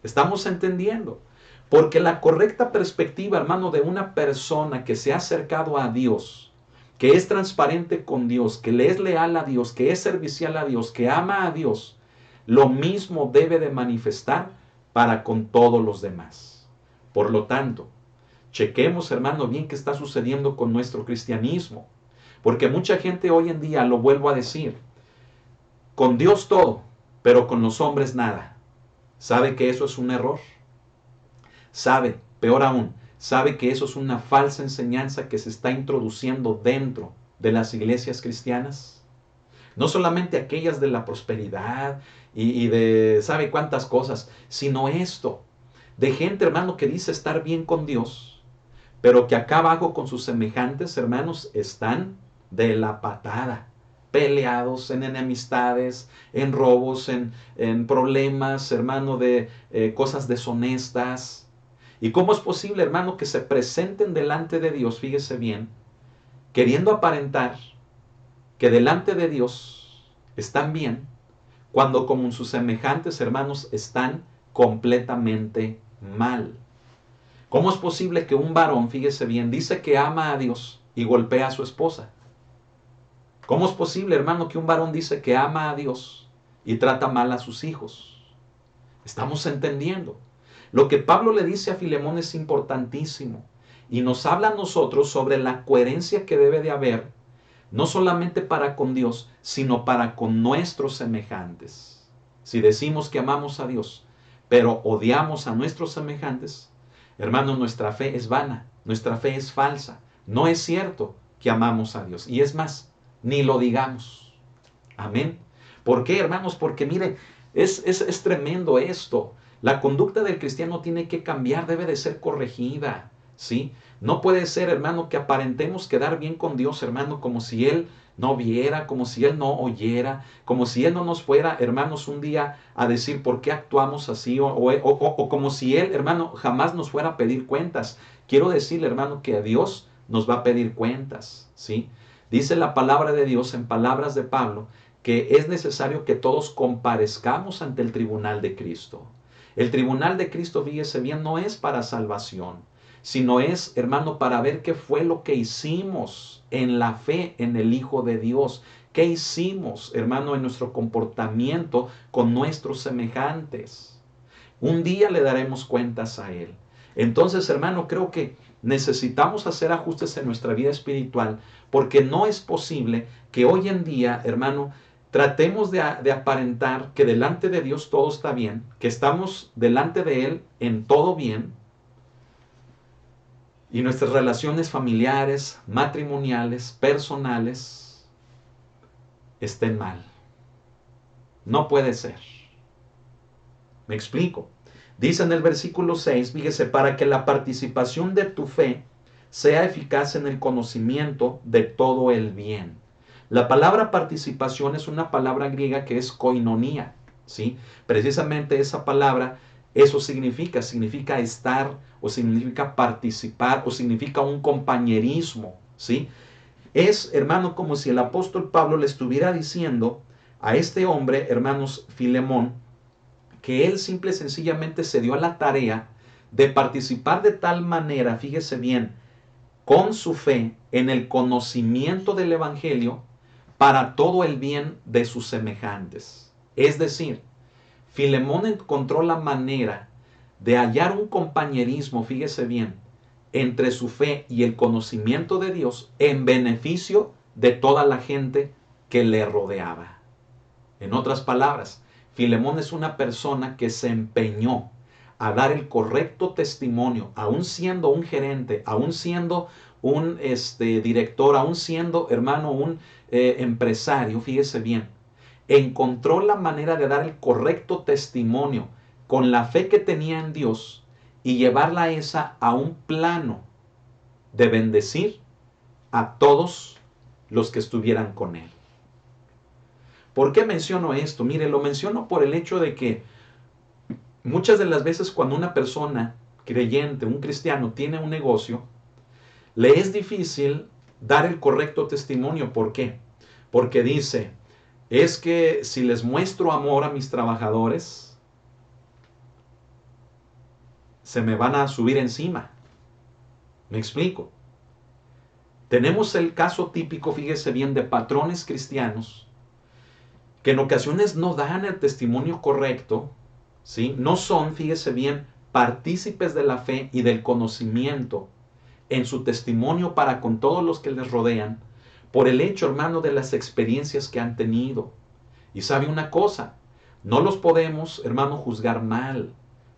¿Estamos entendiendo? Porque la correcta perspectiva, hermano, de una persona que se ha acercado a Dios, que es transparente con Dios, que le es leal a Dios, que es servicial a Dios, que ama a Dios, lo mismo debe de manifestar para con todos los demás. Por lo tanto, chequemos, hermano, bien qué está sucediendo con nuestro cristianismo. Porque mucha gente hoy en día, lo vuelvo a decir, con Dios todo, pero con los hombres nada. ¿Sabe que eso es un error? Sabe, peor aún, sabe que eso es una falsa enseñanza que se está introduciendo dentro de las iglesias cristianas. No solamente aquellas de la prosperidad y de sabe cuántas cosas, sino esto, de gente, hermano, que dice estar bien con Dios, pero que acá abajo con sus semejantes, hermanos, están de la patada, peleados en enemistades, en robos, en problemas, hermano, de cosas deshonestas. ¿Y cómo es posible, hermano, que se presenten delante de Dios, fíjese bien, queriendo aparentar que delante de Dios están bien, cuando como sus semejantes, hermanos, están completamente mal? ¿Cómo es posible que un varón, fíjese bien, dice que ama a Dios y golpea a su esposa? ¿Cómo es posible, hermano, que un varón dice que ama a Dios y trata mal a sus hijos? Estamos entendiendo. Lo que Pablo le dice a Filemón es importantísimo y nos habla a nosotros sobre la coherencia que debe de haber, no solamente para con Dios, sino para con nuestros semejantes. Si decimos que amamos a Dios, pero odiamos a nuestros semejantes, hermano, nuestra fe es vana, nuestra fe es falsa. No es cierto que amamos a Dios. Y es más, ni lo digamos. Amén. ¿Por qué, hermanos? Porque mire, es tremendo esto. La conducta del cristiano tiene que cambiar, debe de ser corregida, ¿sí? No puede ser, hermano, que aparentemos quedar bien con Dios, hermano, como si Él no viera, como si Él no oyera, como si Él no nos fuera, hermanos, un día a decir por qué actuamos así, o como si Él, hermano, jamás nos fuera a pedir cuentas. Quiero decirle, hermano, que a Dios nos va a pedir cuentas, ¿sí? Dice la palabra de Dios en palabras de Pablo que es necesario que todos comparezcamos ante el tribunal de Cristo. El tribunal de Cristo, fíjese bien, no es para salvación, sino es, hermano, para ver qué fue lo que hicimos en la fe en el Hijo de Dios. ¿Qué hicimos, hermano, en nuestro comportamiento con nuestros semejantes? Un día le daremos cuentas a Él. Entonces, hermano, creo que necesitamos hacer ajustes en nuestra vida espiritual, porque no es posible que hoy en día, hermano, tratemos de aparentar que delante de Dios todo está bien, que estamos delante de Él en todo bien, y nuestras relaciones familiares, matrimoniales, personales, estén mal. No puede ser. Me explico. Dice en el versículo 6, fíjese, para que la participación de tu fe sea eficaz en el conocimiento de todo el bien. La palabra participación es una palabra griega que es koinonía, ¿sí? Precisamente esa palabra, eso significa estar, o significa participar, o significa un compañerismo, ¿sí? Es, hermano, como si el apóstol Pablo le estuviera diciendo a este hombre, hermanos, Filemón, que él simple y sencillamente se dio a la tarea de participar de tal manera, fíjese bien, con su fe en el conocimiento del Evangelio para todo el bien de sus semejantes. Es decir, Filemón encontró la manera de hallar un compañerismo, fíjese bien, entre su fe y el conocimiento de Dios en beneficio de toda la gente que le rodeaba. En otras palabras, Filemón es una persona que se empeñó a dar el correcto testimonio, aún siendo un gerente, aún siendo un director, aún siendo, hermano, un empresario, fíjese bien, encontró la manera de dar el correcto testimonio con la fe que tenía en Dios y llevarla esa a un plano de bendecir a todos los que estuvieran con él. ¿Por qué menciono esto? Mire, lo menciono por el hecho de que muchas de las veces cuando una persona creyente, un cristiano, tiene un negocio, le es difícil dar el correcto testimonio. ¿Por qué? Porque dice, es que si les muestro amor a mis trabajadores, se me van a subir encima. ¿Me explico? Tenemos el caso típico, fíjese bien, de patrones cristianos que en ocasiones no dan el testimonio correcto, ¿sí? No son, fíjese bien, partícipes de la fe y del conocimiento en su testimonio para con todos los que les rodean, por el hecho, hermano, de las experiencias que han tenido. Y sabe una cosa, no los podemos, hermano, juzgar mal.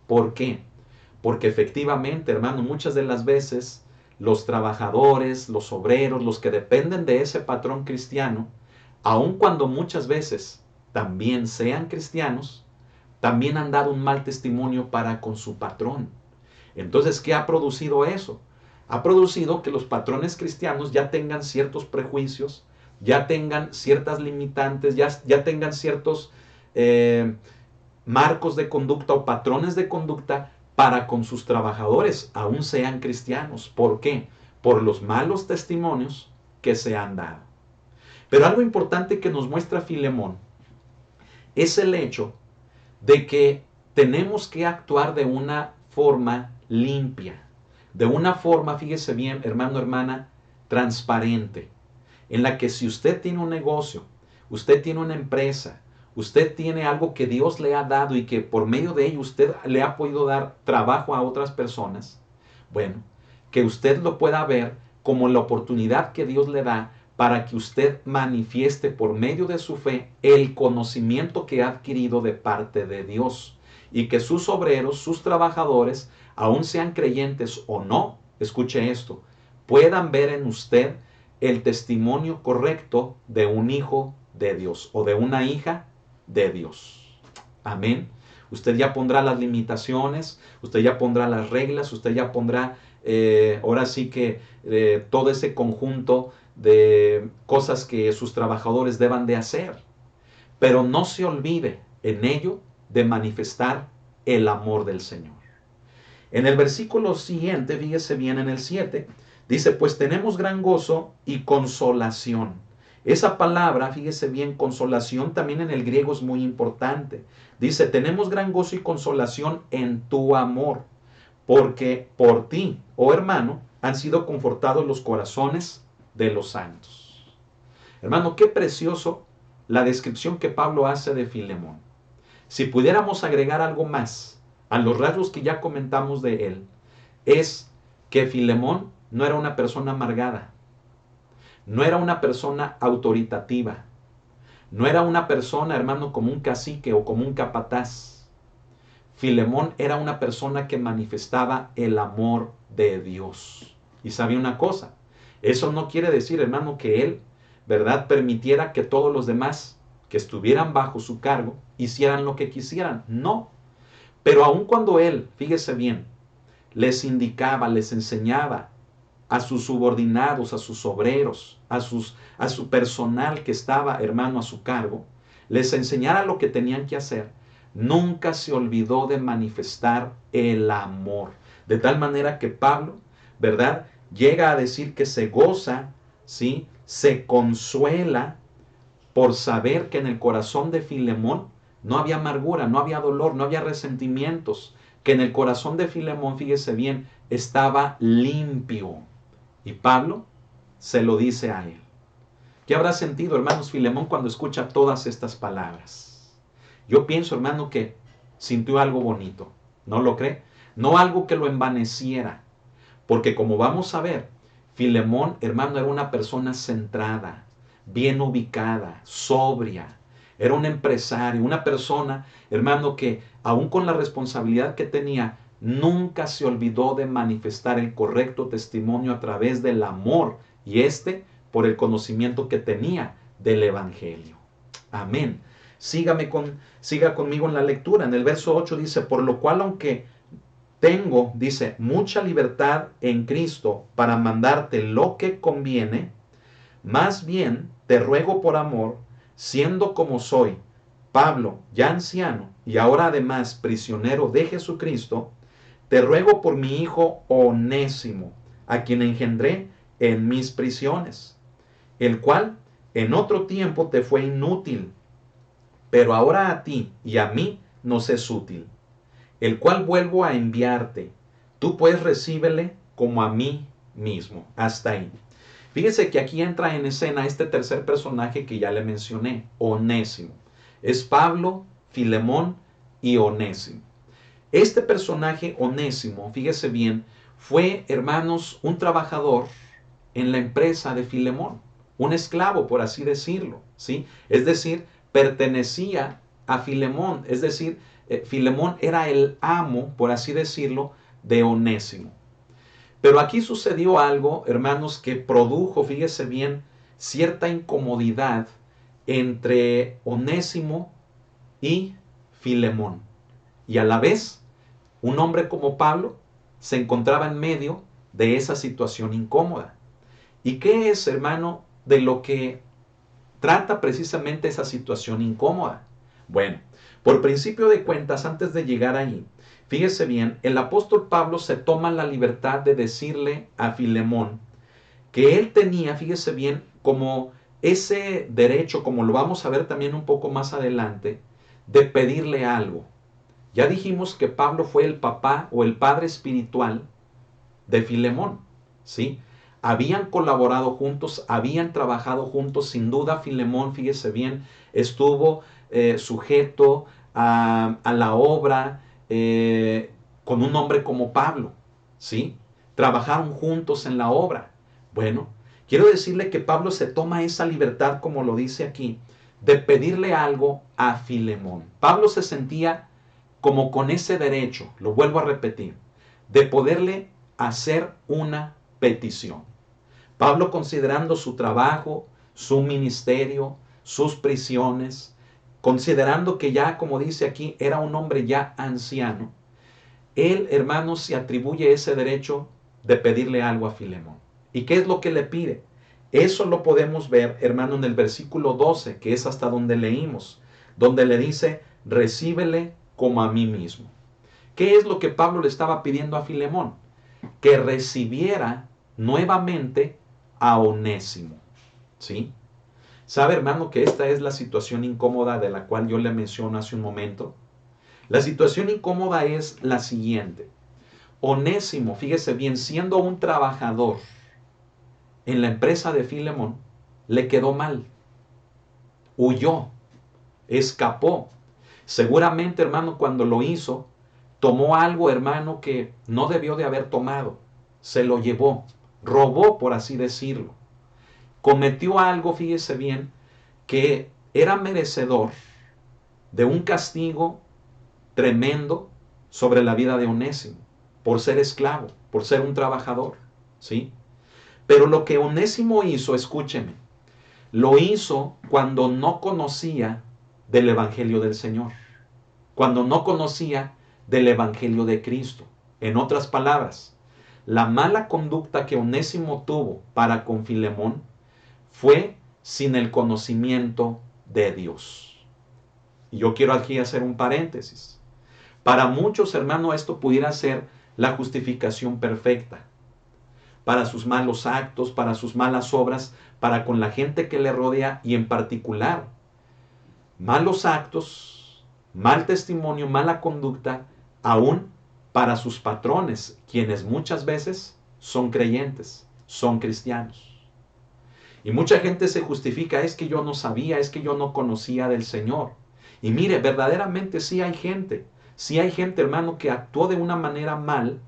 ¿Por qué? Porque efectivamente, hermano, muchas de las veces los trabajadores, los obreros, los que dependen de ese patrón cristiano, aun cuando muchas veces también sean cristianos, también han dado un mal testimonio para con su patrón. Entonces, ¿qué ha producido eso? Ha producido que los patrones cristianos ya tengan ciertos prejuicios, ya tengan ciertas limitantes, ya tengan ciertos marcos de conducta o patrones de conducta para con sus trabajadores, aún sean cristianos. ¿Por qué? Por los malos testimonios que se han dado. Pero algo importante que nos muestra Filemón es el hecho de que tenemos que actuar de una forma limpia, de una forma, fíjese bien, hermano, hermana, transparente, en la que si usted tiene un negocio, usted tiene una empresa, usted tiene algo que Dios le ha dado y que por medio de ello usted le ha podido dar trabajo a otras personas, bueno, que usted lo pueda ver como la oportunidad que Dios le da para que usted manifieste por medio de su fe el conocimiento que ha adquirido de parte de Dios y que sus obreros, sus trabajadores, aun sean creyentes o no, escuche esto, puedan ver en usted el testimonio correcto de un hijo de Dios o de una hija de Dios. Amén. Usted ya pondrá las limitaciones, usted ya pondrá las reglas, usted ya pondrá ahora sí que todo ese conjunto de cosas que sus trabajadores deban de hacer. Pero no se olvide en ello de manifestar el amor del Señor. En el versículo siguiente, fíjese bien en el 7, dice, pues tenemos gran gozo y consolación. Esa palabra, fíjese bien, consolación también en el griego es muy importante. Dice, tenemos gran gozo y consolación en tu amor, porque por ti, oh hermano, han sido confortados los corazones de los santos. Hermano, qué precioso la descripción que Pablo hace de Filemón. Si pudiéramos agregar algo más a los rasgos que ya comentamos de él, es que Filemón no era una persona amargada, no era una persona autoritativa, no era una persona, hermano, como un cacique o como un capataz. Filemón era una persona que manifestaba el amor de Dios. Y sabía una cosa, eso no quiere decir, hermano, que él, ¿verdad?, permitiera que todos los demás que estuvieran bajo su cargo hicieran lo que quisieran. No. Pero aun cuando él, fíjese bien, les indicaba, les enseñaba a sus subordinados, a sus obreros, a su personal que estaba, hermano, a su cargo, les enseñara lo que tenían que hacer, nunca se olvidó de manifestar el amor. De tal manera que Pablo, ¿verdad?, llega a decir que se goza, ¿sí?, se consuela por saber que en el corazón de Filemón no había amargura, no había dolor, no había resentimientos, que en el corazón de Filemón, fíjese bien, estaba limpio. Y Pablo se lo dice a él. ¿Qué habrá sentido, hermanos, Filemón cuando escucha todas estas palabras? Yo pienso, hermano, que sintió algo bonito. ¿No lo cree? No algo que lo envaneciera. Porque como vamos a ver, Filemón, hermano, era una persona centrada, bien ubicada, sobria. Era un empresario, una persona, hermano, que aún con la responsabilidad que tenía, nunca se olvidó de manifestar el correcto testimonio a través del amor y por el conocimiento que tenía del Evangelio. Amén. Siga conmigo en la lectura. En el verso 8 dice, por lo cual aunque tengo, dice, mucha libertad en Cristo para mandarte lo que conviene, más bien te ruego por amor, siendo como soy, Pablo, ya anciano, y ahora además prisionero de Jesucristo, te ruego por mi hijo Onésimo, a quien engendré en mis prisiones, el cual en otro tiempo te fue inútil, pero ahora a ti y a mí nos es útil, el cual vuelvo a enviarte. Tú pues recíbele como a mí mismo. Hasta ahí. Fíjese que aquí entra en escena este tercer personaje que ya le mencioné, Onésimo. Es Pablo, Filemón y Onésimo. Este personaje Onésimo, fíjese bien, fue, hermanos, un trabajador en la empresa de Filemón, un esclavo, por así decirlo, ¿sí? Es decir, pertenecía a Filemón, es decir, Filemón era el amo, por así decirlo, de Onésimo. Pero aquí sucedió algo, hermanos, que produjo, fíjese bien, cierta incomodidad entre Onésimo y Filemón. Y a la vez, un hombre como Pablo se encontraba en medio de esa situación incómoda. ¿Y qué es, hermano, de lo que trata precisamente esa situación incómoda? Bueno, por principio de cuentas, antes de llegar ahí, fíjese bien, el apóstol Pablo se toma la libertad de decirle a Filemón que él tenía, fíjese bien, como ese derecho, como lo vamos a ver también un poco más adelante, de pedirle algo. Ya dijimos que Pablo fue el papá o el padre espiritual de Filemón, ¿sí? Habían colaborado juntos, habían trabajado juntos, sin duda Filemón, fíjese bien, estuvo sujeto a la obra con un hombre como Pablo, ¿sí? Trabajaron juntos en la obra. Bueno, quiero decirle que Pablo se toma esa libertad, como lo dice aquí, de pedirle algo a Filemón. Pablo se sentía como con ese derecho, lo vuelvo a repetir, de poderle hacer una petición. Pablo, considerando su trabajo, su ministerio, sus prisiones, considerando que ya, como dice aquí, era un hombre ya anciano, él, hermano, se atribuye ese derecho de pedirle algo a Filemón. ¿Y qué es lo que le pide? Eso lo podemos ver, hermano, en el versículo 12, que es hasta donde leímos, donde le dice, recíbele como a mí mismo. ¿Qué es lo que Pablo le estaba pidiendo a Filemón? Que recibiera nuevamente a Onésimo. ¿Sí? ¿Sabe, hermano, que esta es la situación incómoda de la cual yo le menciono hace un momento? La situación incómoda es la siguiente. Onésimo, fíjese bien, siendo un trabajador en la empresa de Filemón, le quedó mal. Huyó, escapó. Seguramente, hermano, cuando lo hizo, tomó algo, hermano, que no debió de haber tomado. Se lo llevó, robó, por así decirlo. Cometió algo, fíjese bien, que era merecedor de un castigo tremendo sobre la vida de Onésimo, por ser esclavo, por ser un trabajador, ¿sí? Pero lo que Onésimo hizo, escúcheme, lo hizo cuando no conocía del Evangelio del Señor, cuando no conocía del Evangelio de Cristo. En otras palabras, la mala conducta que Onésimo tuvo para con Filemón fue sin el conocimiento de Dios. Y yo quiero aquí hacer un paréntesis. Para muchos, hermano, esto pudiera ser la justificación perfecta para sus malos actos, para sus malas obras, para con la gente que le rodea y en particular malos actos, mal testimonio, mala conducta, aún para sus patrones, quienes muchas veces son creyentes, son cristianos. Y mucha gente se justifica, es que yo no sabía, es que yo no conocía del Señor. Y mire, verdaderamente sí hay gente, hermano, que actuó de una manera mal,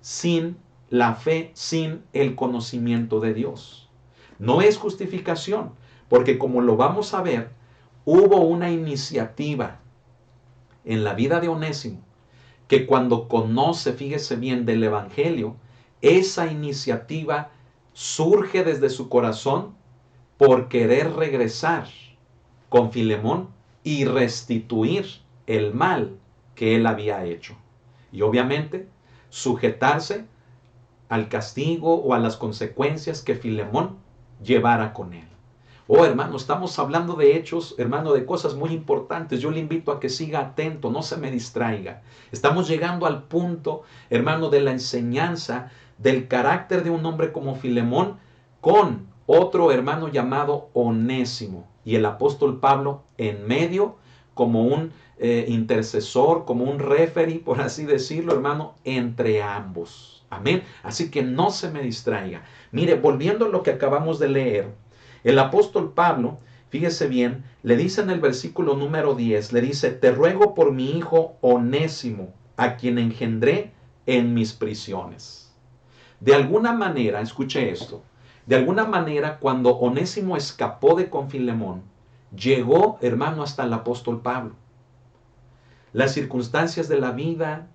sin la fe, sin el conocimiento de Dios. No es justificación, porque como lo vamos a ver, hubo una iniciativa en la vida de Onésimo, que cuando conoce, fíjese bien, del Evangelio, esa iniciativa surge desde su corazón por querer regresar con Filemón y restituir el mal que él había hecho. Y obviamente sujetarse al castigo o a las consecuencias que Filemón llevara con él. Oh, hermano, estamos hablando de hechos, hermano, de cosas muy importantes. Yo le invito a que siga atento, no se me distraiga. Estamos llegando al punto, hermano, de la enseñanza del carácter de un hombre como Filemón con otro hermano llamado Onésimo. Y el apóstol Pablo en medio, como un intercesor, como un referee, por así decirlo, hermano, entre ambos. Amén. Así que no se me distraiga. Mire, volviendo a lo que acabamos de leer, el apóstol Pablo, fíjese bien, le dice en el versículo número 10, le dice, te ruego por mi hijo Onésimo, a quien engendré en mis prisiones. De alguna manera, escuche esto, de alguna manera cuando Onésimo escapó de con Filemón, llegó, hermano, hasta el apóstol Pablo. Las circunstancias de la vida,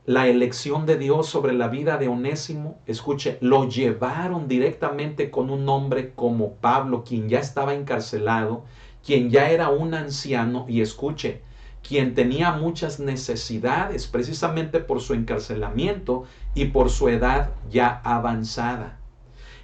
la elección de Dios sobre la vida de Onésimo, escuche, lo llevaron directamente con un hombre como Pablo, quien ya estaba encarcelado, quien ya era un anciano y escuche, quien tenía muchas necesidades precisamente por su encarcelamiento y por su edad ya avanzada.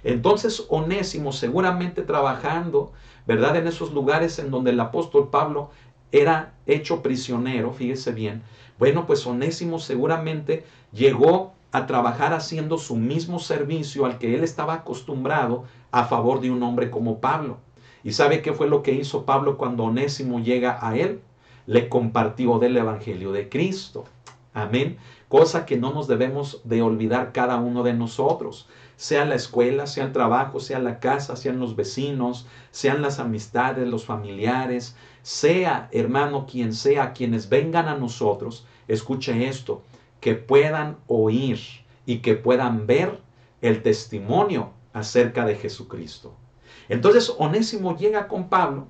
Entonces Onésimo, seguramente trabajando, ¿verdad? En esos lugares en donde el apóstol Pablo era hecho prisionero, fíjese bien. Bueno, pues Onésimo seguramente llegó a trabajar haciendo su mismo servicio al que él estaba acostumbrado a favor de un hombre como Pablo. ¿Y sabe qué fue lo que hizo Pablo cuando Onésimo llega a él? Le compartió del evangelio de Cristo. Amén. Cosa que no nos debemos de olvidar cada uno de nosotros. Sea la escuela, sea el trabajo, sea la casa, sean los vecinos, sean las amistades, los familiares, sea, hermano, quien sea, quienes vengan a nosotros, escuche esto, que puedan oír y que puedan ver el testimonio acerca de Jesucristo. Entonces Onésimo llega con Pablo,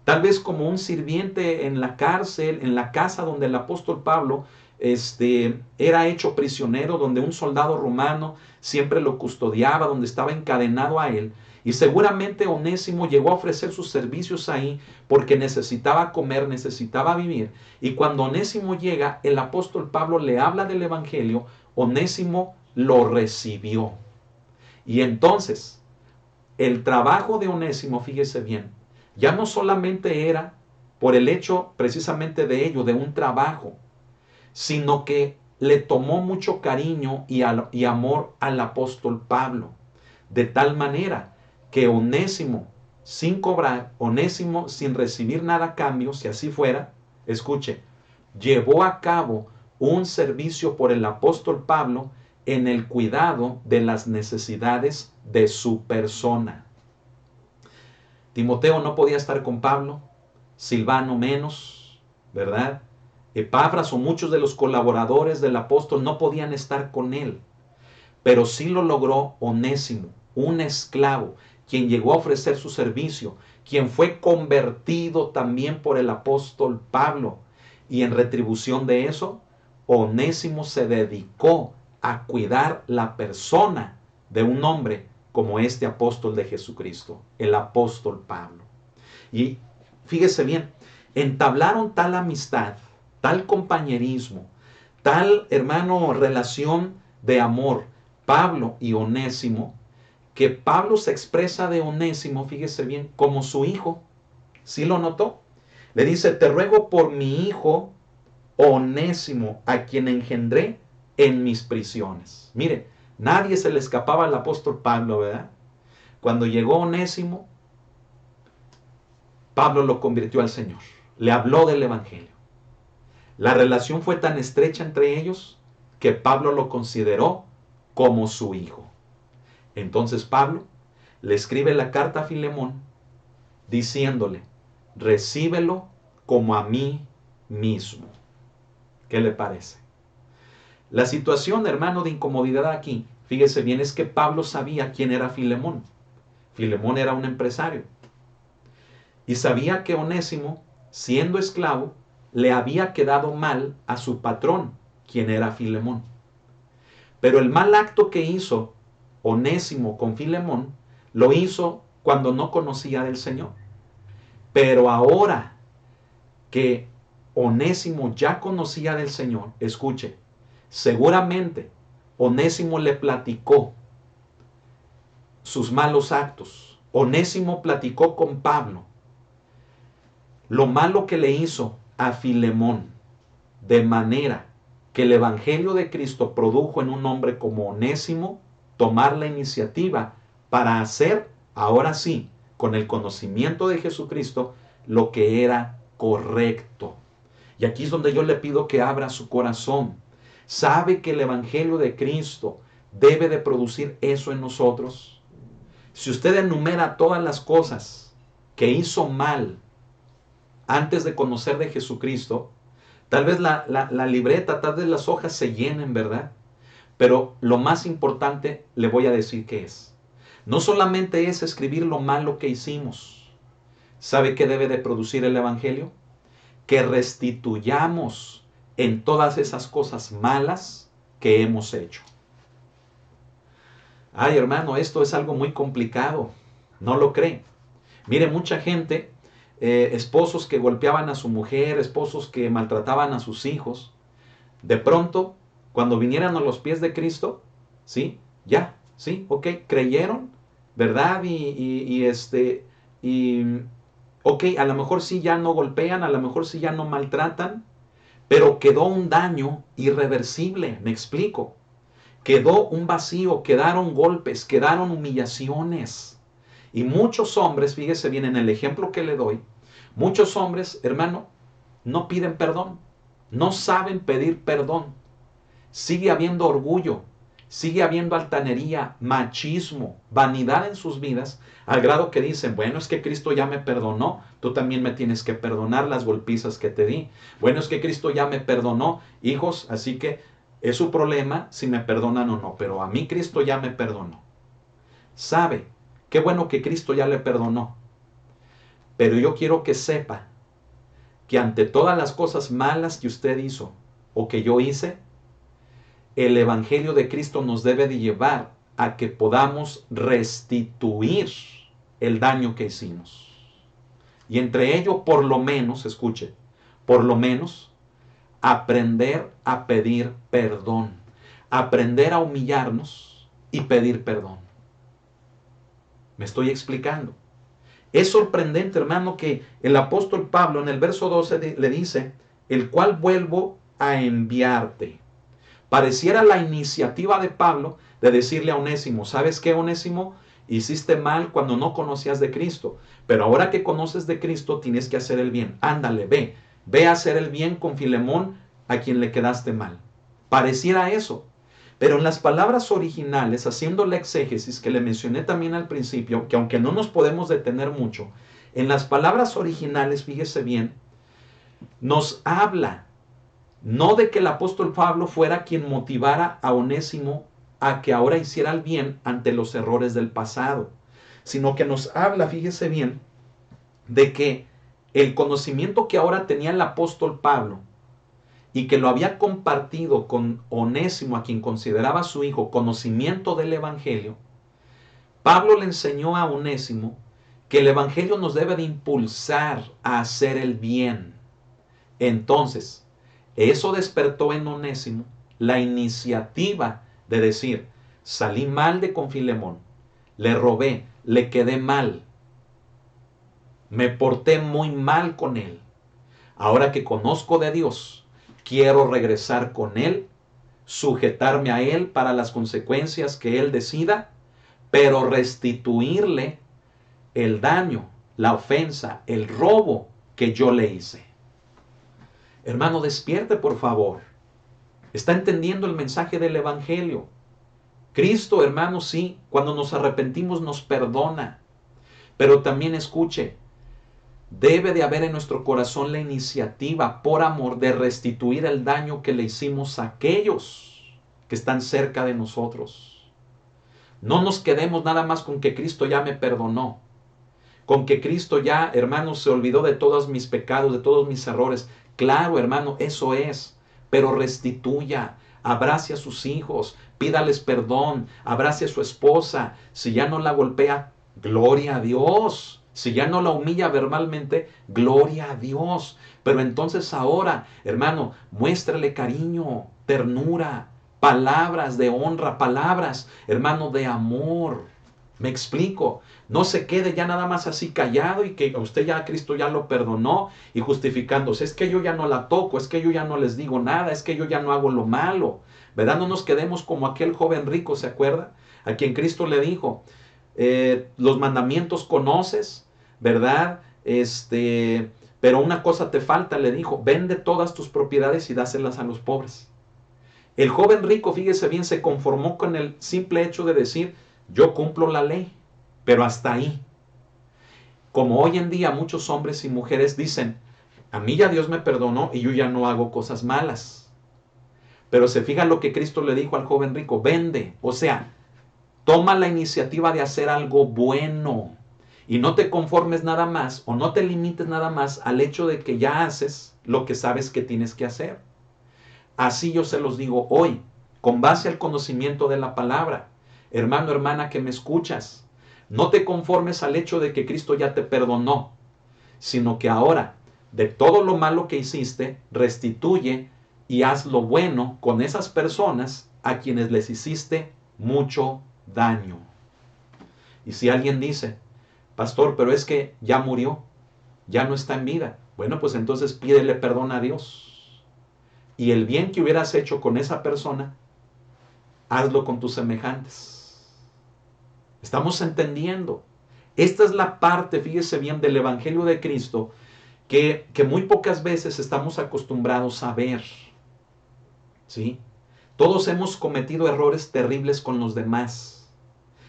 tal vez como un sirviente en la cárcel, en la casa donde el apóstol Pablo era hecho prisionero, donde un soldado romano siempre lo custodiaba, donde estaba encadenado a él. Y seguramente Onésimo llegó a ofrecer sus servicios ahí porque necesitaba comer, necesitaba vivir. Y cuando Onésimo llega, el apóstol Pablo le habla del evangelio, Onésimo lo recibió. Y entonces, el trabajo de Onésimo, fíjese bien, ya no solamente era por el hecho precisamente de ello, de un trabajo, sino que le tomó mucho cariño y amor al apóstol Pablo, de tal manera que Onésimo, sin cobrar, Onésimo sin recibir nada a cambio, si así fuera, escuche, llevó a cabo un servicio por el apóstol Pablo en el cuidado de las necesidades de su persona. Timoteo no podía estar con Pablo, Silvano menos, ¿verdad? Epafras o muchos de los colaboradores del apóstol no podían estar con él, pero sí lo logró Onésimo, un esclavo, quien llegó a ofrecer su servicio, quien fue convertido también por el apóstol Pablo. Y en retribución de eso, Onésimo se dedicó a cuidar la persona de un hombre como este apóstol de Jesucristo, el apóstol Pablo. Y fíjese bien, entablaron tal amistad, tal compañerismo, tal, hermano, relación de amor, Pablo y Onésimo, que Pablo se expresa de Onésimo, fíjese bien, como su hijo. ¿Sí lo notó? Le dice, te ruego por mi hijo Onésimo, a quien engendré en mis prisiones. Mire, nadie se le escapaba al apóstol Pablo, ¿verdad? Cuando llegó Onésimo, Pablo lo convirtió al Señor. Le habló del evangelio. La relación fue tan estrecha entre ellos que Pablo lo consideró como su hijo. Entonces Pablo le escribe la carta a Filemón diciéndole, recíbelo como a mí mismo. ¿Qué le parece? La situación, hermano, de incomodidad aquí, fíjese bien, es que Pablo sabía quién era Filemón. Filemón era un empresario. Y sabía que Onésimo, siendo esclavo, le había quedado mal a su patrón, quien era Filemón. Pero el mal acto que hizo Onésimo con Filemón, lo hizo cuando no conocía del Señor. Pero ahora que Onésimo ya conocía del Señor, escuche, seguramente Onésimo le platicó sus malos actos. Onésimo platicó con Pablo lo malo que le hizo a Filemón, de manera que el Evangelio de Cristo produjo en un hombre como Onésimo tomar la iniciativa para hacer, ahora sí, con el conocimiento de Jesucristo, lo que era correcto. Y aquí es donde yo le pido que abra su corazón. ¿Sabe que el Evangelio de Cristo debe de producir eso en nosotros? Si usted enumera todas las cosas que hizo mal antes de conocer de Jesucristo, tal vez la libreta, tal vez las hojas se llenen, ¿verdad? Pero lo más importante le voy a decir que es. No solamente es escribir lo malo que hicimos. ¿Sabe qué debe de producir el Evangelio? Que restituyamos en todas esas cosas malas que hemos hecho. Ay, hermano, esto es algo muy complicado. ¿No lo cree? Mire, mucha gente, esposos que golpeaban a su mujer, esposos que maltrataban a sus hijos, de pronto, cuando vinieran a los pies de Cristo, ¿sí? Ya, sí, ok, creyeron, ¿verdad? Ok, a lo mejor sí ya no golpean, a lo mejor sí ya no maltratan, pero quedó un daño irreversible, me explico. Quedó un vacío, quedaron golpes, quedaron humillaciones. Y muchos hombres, fíjese bien en el ejemplo que le doy, muchos hombres, hermano, no piden perdón, no saben pedir perdón. Sigue habiendo orgullo, sigue habiendo altanería, machismo, vanidad en sus vidas, al grado que dicen, bueno, es que Cristo ya me perdonó, tú también me tienes que perdonar las golpizas que te di. Bueno, es que Cristo ya me perdonó, hijos, así que es su problema si me perdonan o no, pero a mí Cristo ya me perdonó. Sabe, qué bueno que Cristo ya le perdonó, pero yo quiero que sepa que ante todas las cosas malas que usted hizo o que yo hice, el Evangelio de Cristo nos debe de llevar a que podamos restituir el daño que hicimos. Y entre ello, por lo menos, escuche, por lo menos, aprender a pedir perdón, aprender a humillarnos y pedir perdón. ¿Me estoy explicando? Es sorprendente, hermano, que el apóstol Pablo en el verso 12 le dice, el cual vuelvo a enviarte. Pareciera la iniciativa de Pablo de decirle a Onésimo, ¿sabes qué, Onésimo? Hiciste mal cuando no conocías de Cristo, pero ahora que conoces de Cristo tienes que hacer el bien. Ándale, ve a hacer el bien con Filemón a quien le quedaste mal. Pareciera eso, pero en las palabras originales, haciendo la exégesis que le mencioné también al principio, que aunque no nos podemos detener mucho, en las palabras originales, fíjese bien, nos habla no de que el apóstol Pablo fuera quien motivara a Onésimo a que ahora hiciera el bien ante los errores del pasado, sino que nos habla, fíjese bien, de que el conocimiento que ahora tenía el apóstol Pablo y que lo había compartido con Onésimo, a quien consideraba su hijo, conocimiento del Evangelio, Pablo le enseñó a Onésimo que el Evangelio nos debe de impulsar a hacer el bien. Entonces, eso despertó en Onésimo la iniciativa de decir, salí mal de con Filemón, le robé, le quedé mal, me porté muy mal con él. Ahora que conozco de Dios, quiero regresar con él, sujetarme a él para las consecuencias que él decida, pero restituirle el daño, la ofensa, el robo que yo le hice. Hermano, despierte por favor. ¿Está entendiendo el mensaje del Evangelio? Cristo, hermano, sí, cuando nos arrepentimos nos perdona. Pero también escuche, debe de haber en nuestro corazón la iniciativa, por amor, de restituir el daño que le hicimos a aquellos que están cerca de nosotros. No nos quedemos nada más con que Cristo ya me perdonó, con que Cristo ya, hermano, se olvidó de todos mis pecados, de todos mis errores. Claro, hermano, eso es, pero restituya, abrace a sus hijos, pídales perdón, abrace a su esposa. Si ya no la golpea, gloria a Dios. Si ya no la humilla verbalmente, gloria a Dios. Pero entonces ahora, hermano, muéstrale cariño, ternura, palabras de honra, palabras, hermano, de amor. Me explico. No se quede ya nada más así callado y que usted ya, Cristo ya lo perdonó y justificándose. Es que yo ya no la toco, es que yo ya no les digo nada, es que yo ya no hago lo malo. ¿Verdad? No nos quedemos como aquel joven rico, ¿se acuerda? A quien Cristo le dijo, los mandamientos conoces, ¿verdad? Pero una cosa te falta, le dijo, vende todas tus propiedades y dáselas a los pobres. El joven rico, fíjese bien, se conformó con el simple hecho de decir, yo cumplo la ley, pero hasta ahí. Como hoy en día muchos hombres y mujeres dicen, a mí ya Dios me perdonó y yo ya no hago cosas malas. Pero se fija lo que Cristo le dijo al joven rico, vende, o sea, toma la iniciativa de hacer algo bueno y no te conformes nada más o no te limites nada más al hecho de que ya haces lo que sabes que tienes que hacer. Así yo se los digo hoy, con base al conocimiento de la palabra. Hermano, hermana que me escuchas, no te conformes al hecho de que Cristo ya te perdonó, sino que ahora, de todo lo malo que hiciste, restituye y haz lo bueno con esas personas a quienes les hiciste mucho daño. Y si alguien dice, pastor, pero es que ya murió, ya no está en vida, bueno, pues entonces pídele perdón a Dios. Y el bien que hubieras hecho con esa persona, hazlo con tus semejantes. Estamos entendiendo. Esta es la parte, fíjese bien, del Evangelio de Cristo que muy pocas veces estamos acostumbrados a ver. ¿Sí? Todos hemos cometido errores terribles con los demás.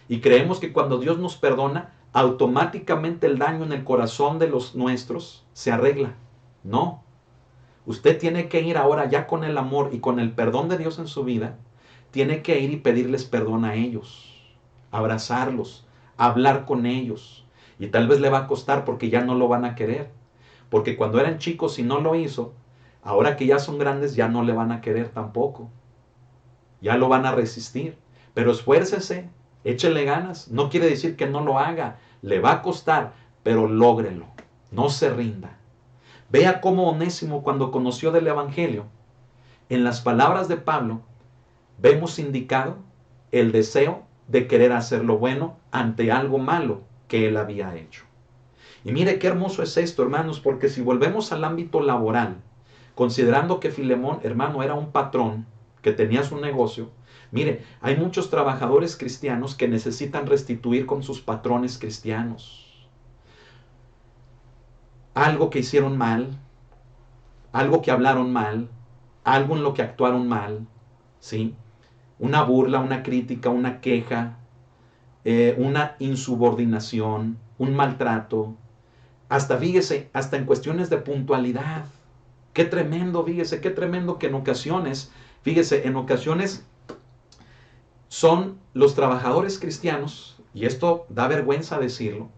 Y creemos que cuando Dios nos perdona, automáticamente el daño en el corazón de los nuestros se arregla. No. Usted tiene que ir ahora ya con el amor y con el perdón de Dios en su vida, tiene que ir y pedirles perdón a ellos, abrazarlos, hablar con ellos. Y tal vez le va a costar porque ya no lo van a querer. Porque cuando eran chicos y no lo hizo, ahora que ya son grandes ya no le van a querer tampoco. Ya lo van a resistir. Pero esfuércese, échele ganas. No quiere decir que no lo haga. Le va a costar, pero lógrelo. No se rinda. Vea cómo Onésimo, cuando conoció del Evangelio, en las palabras de Pablo, vemos indicado el deseo de querer hacer lo bueno ante algo malo que él había hecho. Y mire qué hermoso es esto, hermanos, porque si volvemos al ámbito laboral, considerando que Filemón, hermano, era un patrón que tenía su negocio, mire, hay muchos trabajadores cristianos que necesitan restituir con sus patrones cristianos algo que hicieron mal, algo que hablaron mal, algo en lo que actuaron mal, ¿sí? Una burla, una crítica, una queja, una insubordinación, un maltrato, hasta fíjese, hasta en cuestiones de puntualidad. Qué tremendo, fíjese, qué tremendo que en ocasiones, fíjese, en ocasiones son los trabajadores cristianos, y esto da vergüenza decirlo,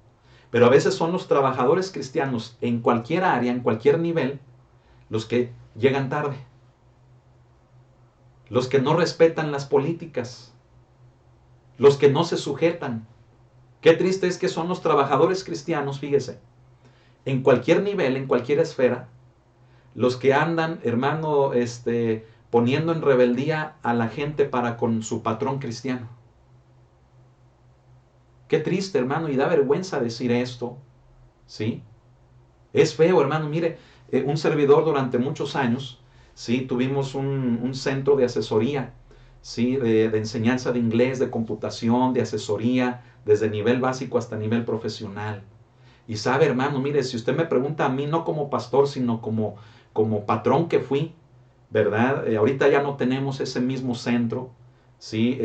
pero a veces son los trabajadores cristianos en cualquier área, en cualquier nivel, los que llegan tarde, los que no respetan las políticas, los que no se sujetan. Qué triste es que son los trabajadores cristianos, fíjese, en cualquier nivel, en cualquier esfera, los que andan, hermano, poniendo en rebeldía a la gente para con su patrón cristiano. Qué triste, hermano, y da vergüenza decir esto, ¿sí? Es feo, hermano. Mire, un servidor durante muchos años, ¿sí? Tuvimos un centro de asesoría, ¿sí? De enseñanza de inglés, de computación, de asesoría, desde nivel básico hasta nivel profesional. Y sabe, hermano, mire, si usted me pregunta a mí, no como pastor, sino como patrón que fui, ¿verdad? Ahorita ya no tenemos ese mismo centro, ¿sí?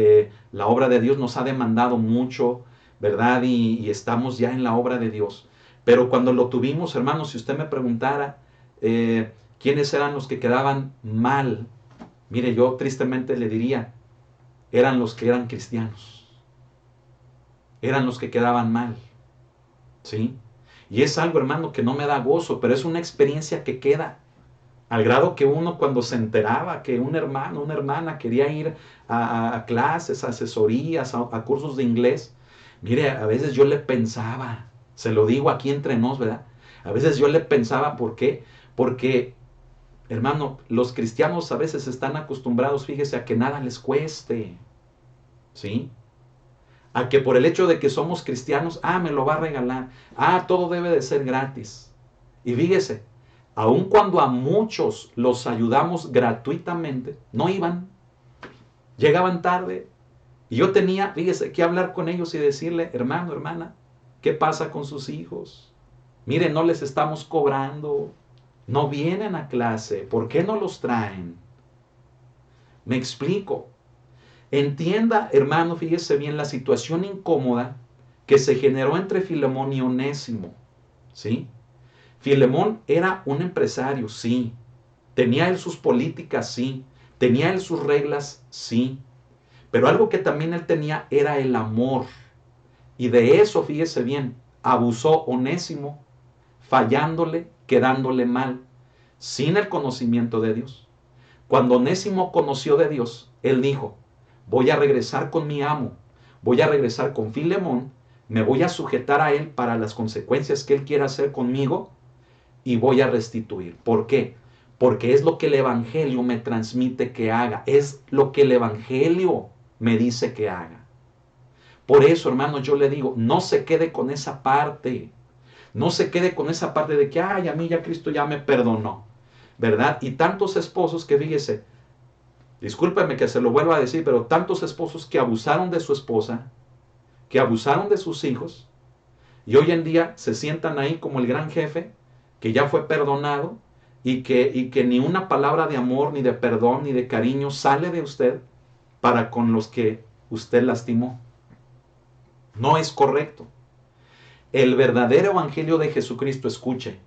La obra de Dios nos ha demandado mucho, ¿verdad? Y estamos ya en la obra de Dios. Pero cuando lo tuvimos, hermano, si usted me preguntara quiénes eran los que quedaban mal, mire, yo tristemente le diría, eran los que eran cristianos. Eran los que quedaban mal, ¿sí? Y es algo, hermano, que no me da gozo, pero es una experiencia que queda. Al grado que uno cuando se enteraba que un hermano, una hermana quería ir a clases, a asesorías, a cursos de inglés, mire, a veces yo le pensaba, se lo digo aquí entre nos, ¿verdad? A veces yo le pensaba, ¿por qué? Porque, hermano, los cristianos a veces están acostumbrados, fíjese, a que nada les cueste, ¿sí? A que por el hecho de que somos cristianos, me lo va a regalar, todo debe de ser gratis. Y fíjese, aun cuando a muchos los ayudamos gratuitamente, no iban, llegaban tarde. Y yo tenía, fíjese, que hablar con ellos y decirle, hermano, hermana, ¿qué pasa con sus hijos? Miren, no les estamos cobrando, no vienen a clase, ¿por qué no los traen? Me explico. Entienda, hermano, fíjese bien la situación incómoda que se generó entre Filemón y Onésimo, ¿sí? Filemón era un empresario, sí. Tenía él sus políticas, sí. Tenía él sus reglas, sí. Pero algo que también él tenía era el amor. Y de eso, fíjese bien, abusó Onésimo, fallándole, quedándole mal, sin el conocimiento de Dios. Cuando Onésimo conoció de Dios, él dijo, voy a regresar con mi amo, voy a regresar con Filemón, me voy a sujetar a él para las consecuencias que él quiera hacer conmigo y voy a restituir. ¿Por qué? Porque es lo que el Evangelio me transmite que haga, es lo que el Evangelio me dice que haga. Por eso, hermano, yo le digo, no se quede con esa parte, no se quede con esa parte de que, ay, a mí ya Cristo ya me perdonó, ¿verdad? Y tantos esposos que, fíjese, discúlpeme que se lo vuelva a decir, pero tantos esposos que abusaron de su esposa, que abusaron de sus hijos, y hoy en día se sientan ahí como el gran jefe, que ya fue perdonado, y que ni una palabra de amor, ni de perdón, ni de cariño sale de usted para con los que usted lastimó. No es correcto. El verdadero evangelio de Jesucristo, escuche,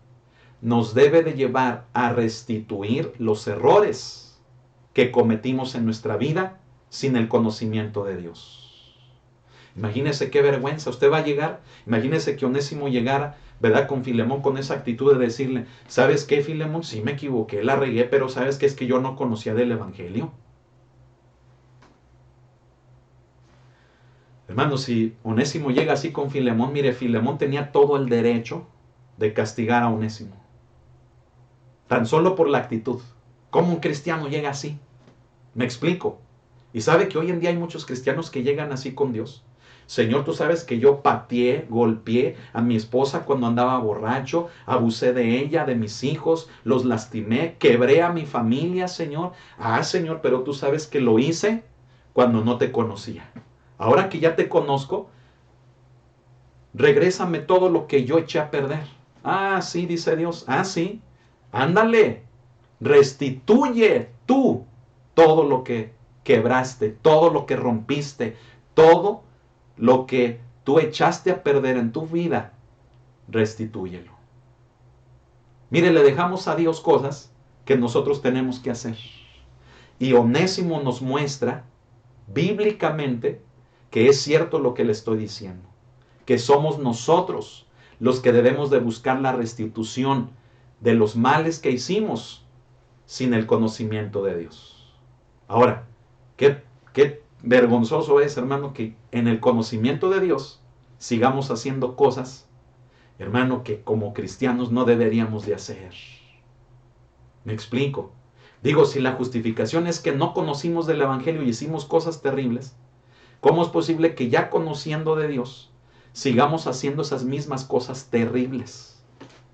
nos debe de llevar a restituir los errores que cometimos en nuestra vida sin el conocimiento de Dios. Imagínese qué vergüenza. Usted va a llegar, imagínese que Onésimo llegara, ¿verdad? Con Filemón, con esa actitud de decirle, ¿sabes qué, Filemón? Sí me equivoqué, la regué, pero ¿sabes qué? Es que yo no conocía del evangelio. Hermano, si Onésimo llega así con Filemón, mire, Filemón tenía todo el derecho de castigar a Onésimo. Tan solo por la actitud. ¿Cómo un cristiano llega así? Me explico. Y sabe que hoy en día hay muchos cristianos que llegan así con Dios. Señor, tú sabes que yo pateé, golpeé a mi esposa cuando andaba borracho, abusé de ella, de mis hijos, los lastimé, quebré a mi familia, Señor. Ah, Señor, pero tú sabes que lo hice cuando no te conocía. Ahora que ya te conozco, regrésame todo lo que yo eché a perder. Ah, sí, dice Dios. Ah, sí. Ándale. Restituye tú todo lo que quebraste, todo lo que rompiste, todo lo que tú echaste a perder en tu vida, restitúyelo. Mire, le dejamos a Dios cosas que nosotros tenemos que hacer. Y Onésimo nos muestra bíblicamente que es cierto lo que le estoy diciendo, que somos nosotros los que debemos de buscar la restitución de los males que hicimos sin el conocimiento de Dios. Ahora, qué vergonzoso es, hermano, que en el conocimiento de Dios sigamos haciendo cosas, hermano, que como cristianos no deberíamos de hacer. ¿Me explico? Digo, si la justificación es que no conocimos del Evangelio y hicimos cosas terribles, ¿cómo es posible que ya conociendo de Dios sigamos haciendo esas mismas cosas terribles?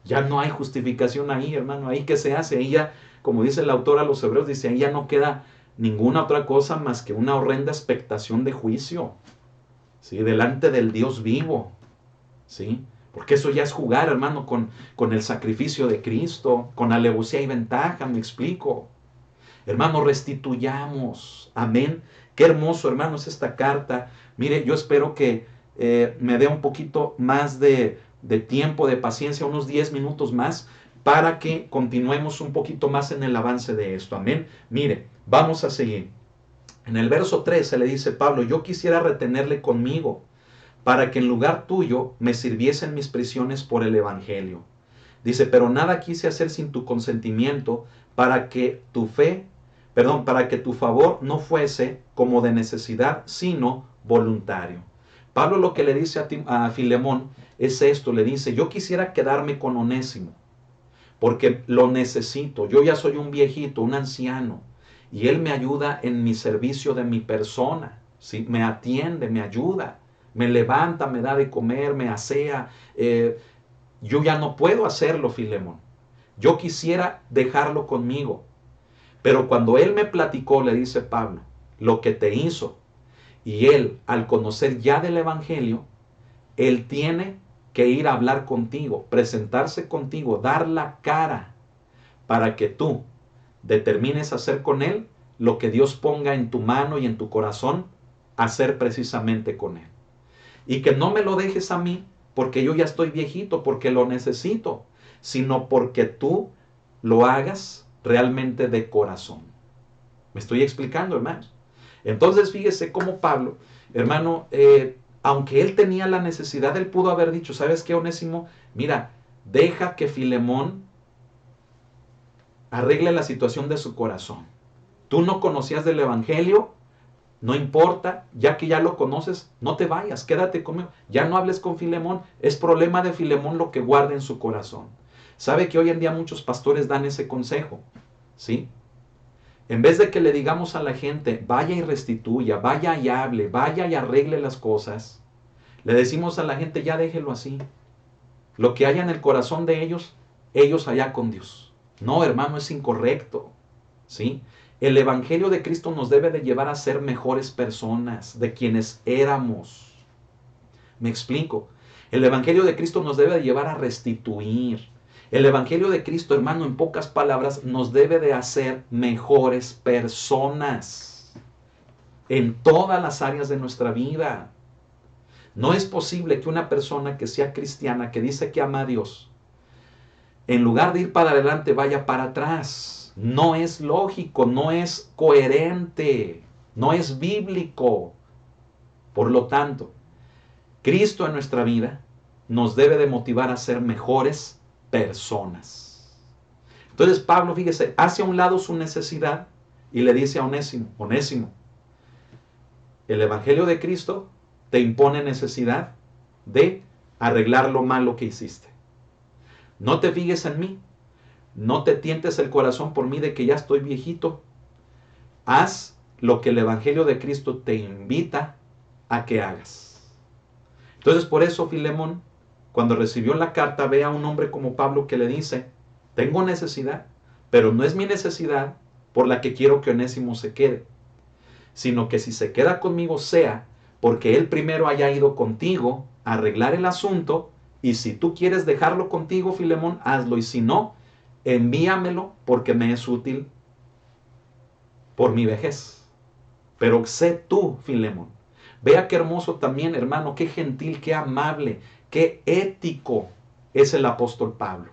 Ya no hay justificación ahí, hermano. Ahí qué se hace. Ahí ya, como dice el autor a los Hebreos, dice, ahí ya no queda ninguna otra cosa más que una horrenda expectación de juicio, ¿sí? Delante del Dios vivo, ¿sí? Porque eso ya es jugar, hermano, con el sacrificio de Cristo, con alevosía y ventaja, me explico. Hermano, restituyamos. Amén. Qué hermoso, hermanos, esta carta. Mire, yo espero que me dé un poquito más de tiempo, de paciencia, unos 10 minutos más, para que continuemos un poquito más en el avance de esto. Amén. Mire, vamos a seguir. En el verso 13 le dice Pablo, yo quisiera retenerle conmigo, para que en lugar tuyo me sirviesen mis prisiones por el Evangelio. Dice, pero nada quise hacer sin tu consentimiento, para que tu favor no fuese como de necesidad, sino voluntario. Pablo lo que le dice a Filemón es esto, le dice, yo quisiera quedarme con Onésimo, porque lo necesito, yo ya soy un viejito, un anciano, y él me ayuda en mi servicio de mi persona, ¿sí? Me atiende, me ayuda, me levanta, me da de comer, me asea, yo ya no puedo hacerlo, Filemón. Yo quisiera dejarlo conmigo. Pero cuando él me platicó, le dice Pablo, lo que te hizo, y él, al conocer ya del Evangelio, él tiene que ir a hablar contigo, presentarse contigo, dar la cara, para que tú determines hacer con él lo que Dios ponga en tu mano y en tu corazón, hacer precisamente con él. Y que no me lo dejes a mí, porque yo ya estoy viejito, porque lo necesito, sino porque tú lo hagas realmente de corazón. ¿Me estoy explicando, hermanos? Entonces, fíjese cómo Pablo, hermano, aunque él tenía la necesidad, él pudo haber dicho, ¿sabes qué, Onésimo? Mira, deja que Filemón arregle la situación de su corazón. Tú no conocías del Evangelio, no importa, ya que ya lo conoces, no te vayas, quédate conmigo. Ya no hables con Filemón, es problema de Filemón lo que guarda en su corazón. ¿Sabe que hoy en día muchos pastores dan ese consejo? ¿Sí? En vez de que le digamos a la gente, vaya y restituya, vaya y hable, vaya y arregle las cosas, le decimos a la gente, ya déjelo así. Lo que haya en el corazón de ellos, ellos allá con Dios. No, hermano, es incorrecto. ¿Sí? El Evangelio de Cristo nos debe de llevar a ser mejores personas de quienes éramos. Me explico. El Evangelio de Cristo nos debe de llevar a restituir. El Evangelio de Cristo, hermano, en pocas palabras, nos debe de hacer mejores personas en todas las áreas de nuestra vida. No es posible que una persona que sea cristiana, que dice que ama a Dios, en lugar de ir para adelante, vaya para atrás. No es lógico, no es coherente, no es bíblico. Por lo tanto, Cristo en nuestra vida nos debe de motivar a ser mejores personas. Entonces Pablo, fíjese, hace a un lado su necesidad y le dice a Onésimo, Onésimo, el Evangelio de Cristo te impone necesidad de arreglar lo malo que hiciste. No te fijes en mí, no te tientes el corazón por mí de que ya estoy viejito. Haz lo que el Evangelio de Cristo te invita a que hagas. Entonces por eso Filemón, cuando recibió la carta, ve a un hombre como Pablo que le dice, tengo necesidad, pero no es mi necesidad por la que quiero que Onésimo se quede, sino que si se queda conmigo sea porque él primero haya ido contigo a arreglar el asunto, y si tú quieres dejarlo contigo, Filemón, hazlo, y si no, envíamelo porque me es útil por mi vejez. Pero sé tú, Filemón. Vea qué hermoso también, hermano, qué gentil, qué amable, qué ético es el apóstol Pablo.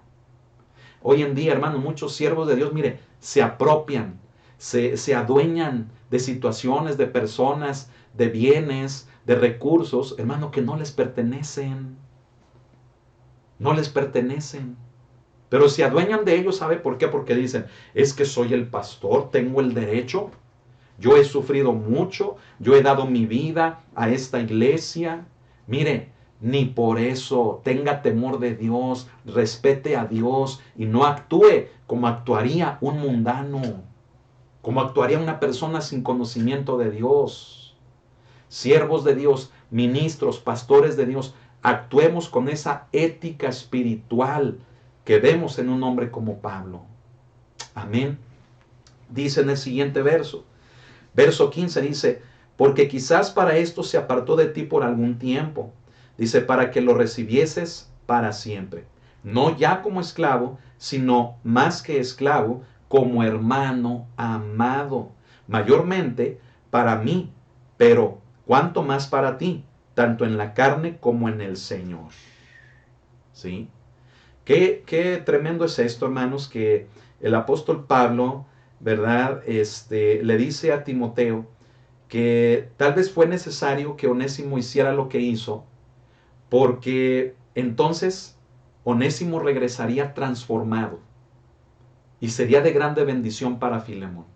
Hoy en día, hermano, muchos siervos de Dios, mire, se apropian, se adueñan de situaciones, de personas, de bienes, de recursos, hermano, que no les pertenecen. No les pertenecen. Pero se adueñan de ellos, ¿sabe por qué? Porque dicen, es que soy el pastor, tengo el derecho, yo he sufrido mucho, yo he dado mi vida a esta iglesia. Mire, ni por eso tenga temor de Dios, respete a Dios y no actúe como actuaría un mundano, como actuaría una persona sin conocimiento de Dios. Siervos de Dios, ministros, pastores de Dios, actuemos con esa ética espiritual que vemos en un hombre como Pablo. Amén. Dice en el siguiente verso, verso 15 dice, porque quizás para esto se apartó de ti por algún tiempo. Dice, para que lo recibieses para siempre. No ya como esclavo, sino más que esclavo, como hermano amado. Mayormente para mí, pero cuánto más para ti, tanto en la carne como en el Señor. ¿Sí? Qué tremendo es esto, hermanos, que el apóstol Pablo, ¿verdad? Le dice a Timoteo que tal vez fue necesario que Onésimo hiciera lo que hizo, porque entonces Onésimo regresaría transformado y sería de grande bendición para Filemón.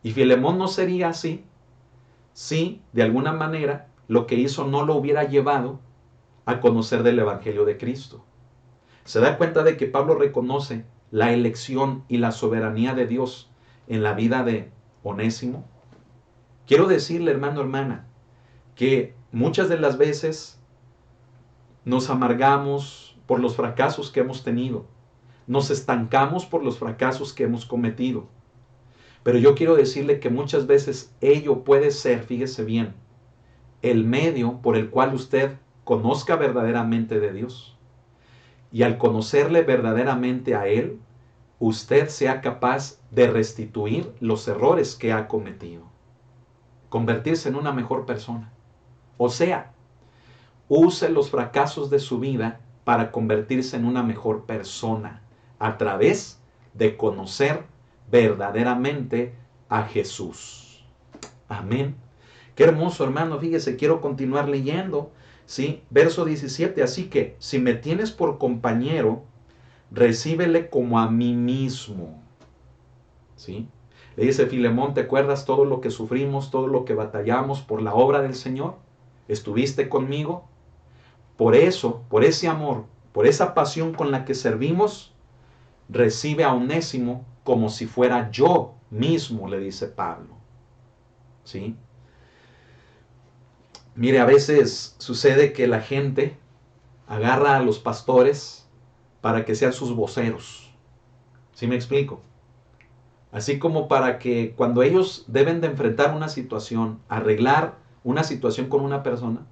Y Filemón no sería así si de alguna manera lo que hizo no lo hubiera llevado a conocer del Evangelio de Cristo. Se da cuenta de que Pablo reconoce la elección y la soberanía de Dios en la vida de Onésimo. Quiero decirle, hermano, hermana, que muchas de las veces nos amargamos por los fracasos que hemos tenido, nos estancamos por los fracasos que hemos cometido. Pero yo quiero decirle que muchas veces ello puede ser, fíjese bien, el medio por el cual usted conozca verdaderamente de Dios. Y al conocerle verdaderamente a Él, usted sea capaz de restituir los errores que ha cometido. Convertirse en una mejor persona. O sea, use los fracasos de su vida para convertirse en una mejor persona a través de conocer verdaderamente a Jesús. Amén. Qué hermoso, hermano. Fíjese, quiero continuar leyendo. ¿Sí? Verso 17. Así que, si me tienes por compañero, recíbele como a mí mismo. ¿Sí? Le dice: Filemón, ¿te acuerdas todo lo que sufrimos, todo lo que batallamos por la obra del Señor? ¿Estuviste conmigo? Por eso, por ese amor, por esa pasión con la que servimos, recibe a Onésimo como si fuera yo mismo, le dice Pablo. ¿Sí? Mire, a veces sucede que la gente agarra a los pastores para que sean sus voceros. ¿Sí me explico? Así como para que cuando ellos deben de enfrentar una situación, arreglar una situación con una persona,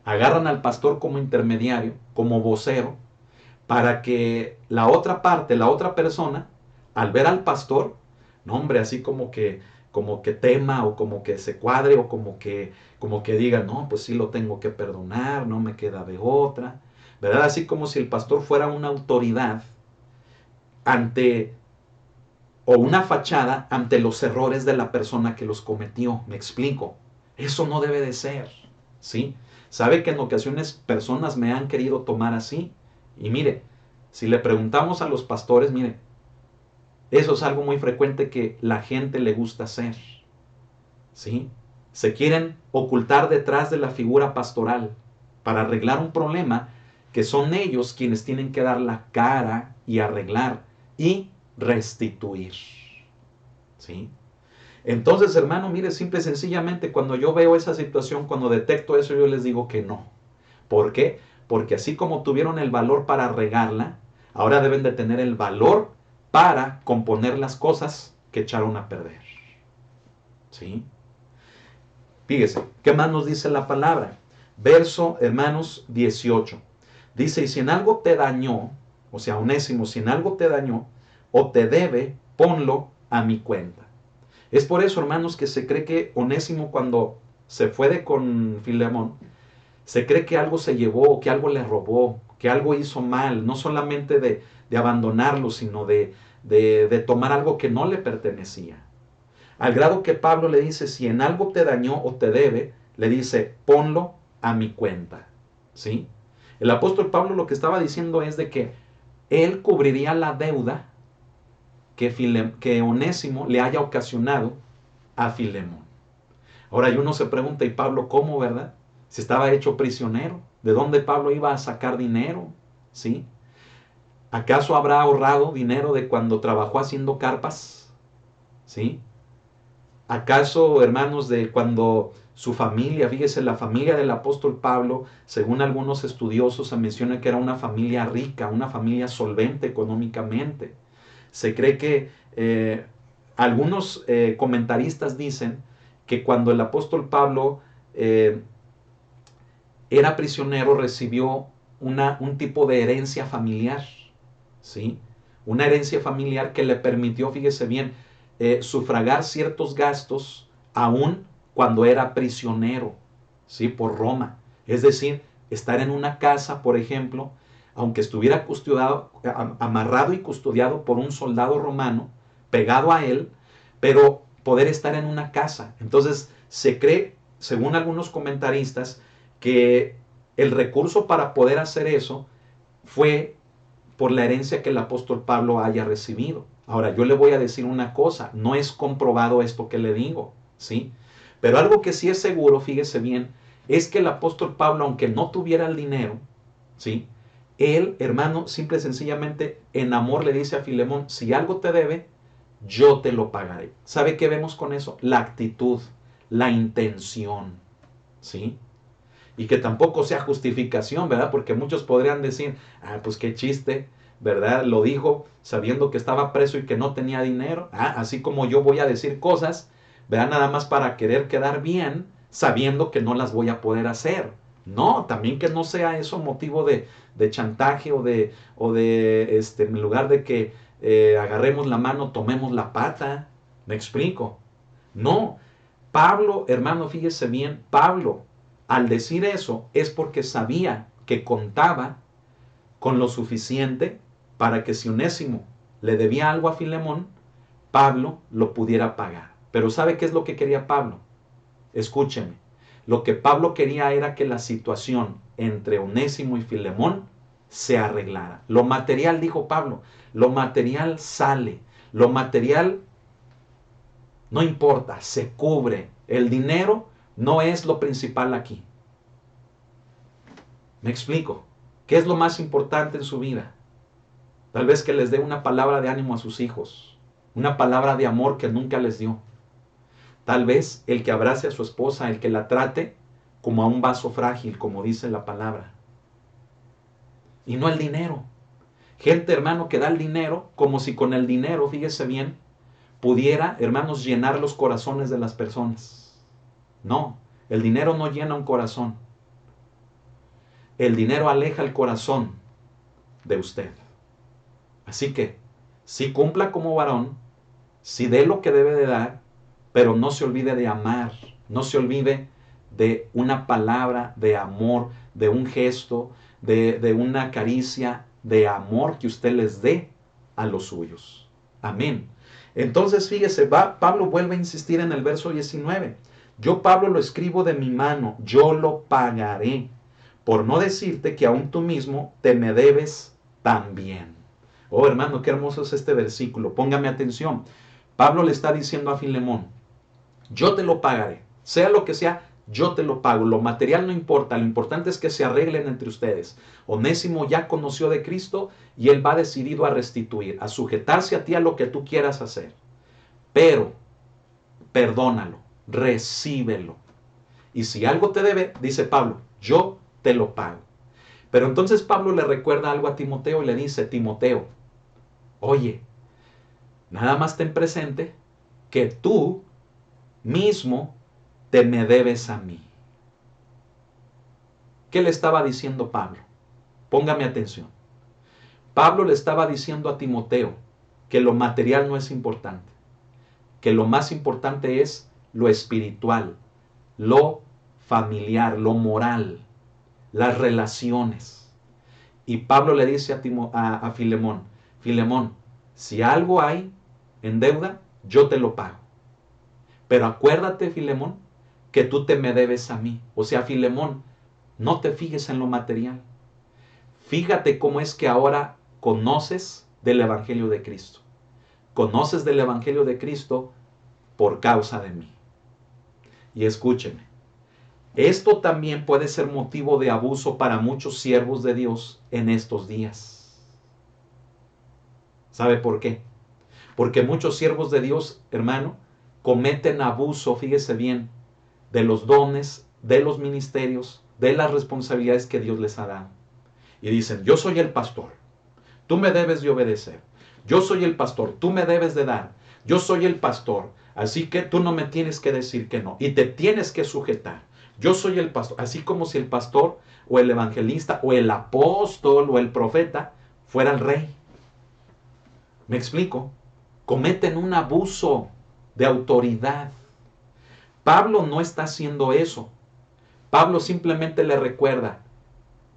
agarran al pastor como intermediario, como vocero, para que la otra parte, la otra persona, al ver al pastor, no hombre, así como que tema o como que se cuadre o como que diga: no, pues sí lo tengo que perdonar, no me queda de otra, ¿verdad? Así como si el pastor fuera una autoridad ante o una fachada ante los errores de la persona que los cometió. Me explico. Eso no debe de ser, ¿sí? Sabe que en ocasiones personas me han querido tomar así. Y mire, si le preguntamos a los pastores, mire, eso es algo muy frecuente que la gente le gusta hacer, ¿sí? Se quieren ocultar detrás de la figura pastoral para arreglar un problema que son ellos quienes tienen que dar la cara y arreglar y restituir, ¿sí? Entonces, hermano, mire, simple y sencillamente, cuando yo veo esa situación, cuando detecto eso, yo les digo que no. ¿Por qué? Porque así como tuvieron el valor para regarla, ahora deben de tener el valor para componer las cosas que echaron a perder. ¿Sí? Fíjese, ¿qué más nos dice la palabra? Verso, hermanos, 18. Dice: y si en algo te dañó, o sea, Onésimo, si en algo te dañó o te debe, ponlo a mi cuenta. Es por eso, hermanos, que se cree que Onésimo, cuando se fue de con Filemón, se cree que algo se llevó, que algo le robó, que algo hizo mal, no solamente de abandonarlo, sino de tomar algo que no le pertenecía. Al grado que Pablo le dice: si en algo te dañó o te debe, le dice: ponlo a mi cuenta. ¿Sí? El apóstol Pablo lo que estaba diciendo es de que él cubriría la deuda que Onésimo le haya ocasionado a Filemón. Ahora, y uno se pregunta: ¿y Pablo cómo, verdad? Si estaba hecho prisionero, ¿de dónde Pablo iba a sacar dinero? ¿Sí? ¿Acaso habrá ahorrado dinero de cuando trabajó haciendo carpas? ¿Sí? ¿Acaso, hermanos, de cuando su familia, fíjese, la familia del apóstol Pablo, según algunos estudiosos, se menciona que era una familia rica, una familia solvente económicamente? Se cree que algunos comentaristas dicen que cuando el apóstol Pablo era prisionero, recibió un tipo de herencia familiar, ¿sí? Una herencia familiar que le permitió, fíjese bien, sufragar ciertos gastos aún cuando era prisionero, ¿sí? Por Roma. Es decir, estar en una casa, por ejemplo, aunque estuviera custodiado, amarrado y custodiado por un soldado romano, pegado a él, pero poder estar en una casa. Entonces, se cree, según algunos comentaristas, que el recurso para poder hacer eso fue por la herencia que el apóstol Pablo haya recibido. Ahora, yo le voy a decir una cosa: no es comprobado esto que le digo, ¿sí? Pero algo que sí es seguro, fíjese bien, es que el apóstol Pablo, aunque no tuviera el dinero, ¿sí? Él, hermano, simple y sencillamente en amor le dice a Filemón: si algo te debe, yo te lo pagaré. ¿Sabe qué vemos con eso? La actitud, la intención, ¿sí? Y que tampoco sea justificación, ¿verdad? Porque muchos podrían decir: ah, pues qué chiste, ¿verdad? Lo dijo sabiendo que estaba preso y que no tenía dinero. Ah, así como yo voy a decir cosas, ¿verdad? Nada más para querer quedar bien, sabiendo que no las voy a poder hacer. No, también que no sea eso motivo de chantaje en lugar de que agarremos la mano, tomemos la pata. ¿Me explico? No, Pablo, hermano, fíjese bien, Pablo, al decir eso, es porque sabía que contaba con lo suficiente para que si Onésimo le debía algo a Filemón, Pablo lo pudiera pagar. Pero ¿sabe qué es lo que quería Pablo? Escúcheme. Lo que Pablo quería era que la situación entre Onésimo y Filemón se arreglara. Lo material, dijo Pablo, lo material sale. Lo material No importa, se cubre. El dinero no es lo principal aquí. ¿Me explico? ¿Qué es lo más importante en su vida? Tal vez que les dé una palabra de ánimo a sus hijos, una palabra de amor que nunca les dio. Tal vez el que abrace a su esposa, el que la trate como a un vaso frágil, como dice la palabra. Y no el dinero. Gente, hermano, que da el dinero como si con el dinero, fíjese bien, pudiera, hermanos, llenar los corazones de las personas. No, el dinero no llena un corazón. El dinero aleja el corazón de usted. Así que, si cumpla como varón, si dé lo que debe de dar, pero no se olvide de amar, no se olvide de una palabra de amor, de un gesto, de una caricia de amor que usted les dé a los suyos. Amén. Entonces, fíjese, Pablo vuelve a insistir en el verso 19. Yo, Pablo, lo escribo de mi mano, yo lo pagaré, por no decirte que aún tú mismo te me debes también. Oh, hermano, qué hermoso es este versículo. Póngame atención. Pablo le está diciendo a Filemón, yo te lo pagaré, sea lo que sea, yo te lo pago. Lo material no importa, lo importante es que se arreglen entre ustedes. Onésimo ya conoció de Cristo y él va decidido a restituir, a sujetarse a ti a lo que tú quieras hacer. Pero, perdónalo, recíbelo. Y si algo te debe, dice Pablo, yo te lo pago. Pero entonces Pablo le recuerda algo a Timoteo y le dice, Timoteo, oye, nada más ten presente que tú mismo te me debes a mí. ¿Qué le estaba diciendo Pablo? Póngame atención. Pablo le estaba diciendo a Timoteo que lo material no es importante, que lo más importante es lo espiritual, lo familiar, lo moral, las relaciones. Y Pablo le dice a Filemón, Filemón, si algo hay en deuda, yo te lo pago. Pero acuérdate, Filemón, que tú te me debes a mí. O sea, Filemón, no te fijes en lo material. Fíjate cómo es que ahora conoces del Evangelio de Cristo. Conoces del Evangelio de Cristo por causa de mí. Y escúcheme, esto también puede ser motivo de abuso para muchos siervos de Dios en estos días. ¿Sabe por qué? Porque muchos siervos de Dios, hermano, cometen abuso, fíjese bien, de los dones, de los ministerios, de las responsabilidades que Dios les ha dado. Y dicen, yo soy el pastor, tú me debes de obedecer. Yo soy el pastor, tú me debes de dar. Yo soy el pastor, así que tú no me tienes que decir que no. Y te tienes que sujetar. Yo soy el pastor, así como si el pastor o el evangelista o el apóstol o el profeta fuera el rey. ¿Me explico? Cometen un abuso de autoridad. Pablo no está haciendo eso. Pablo simplemente le recuerda,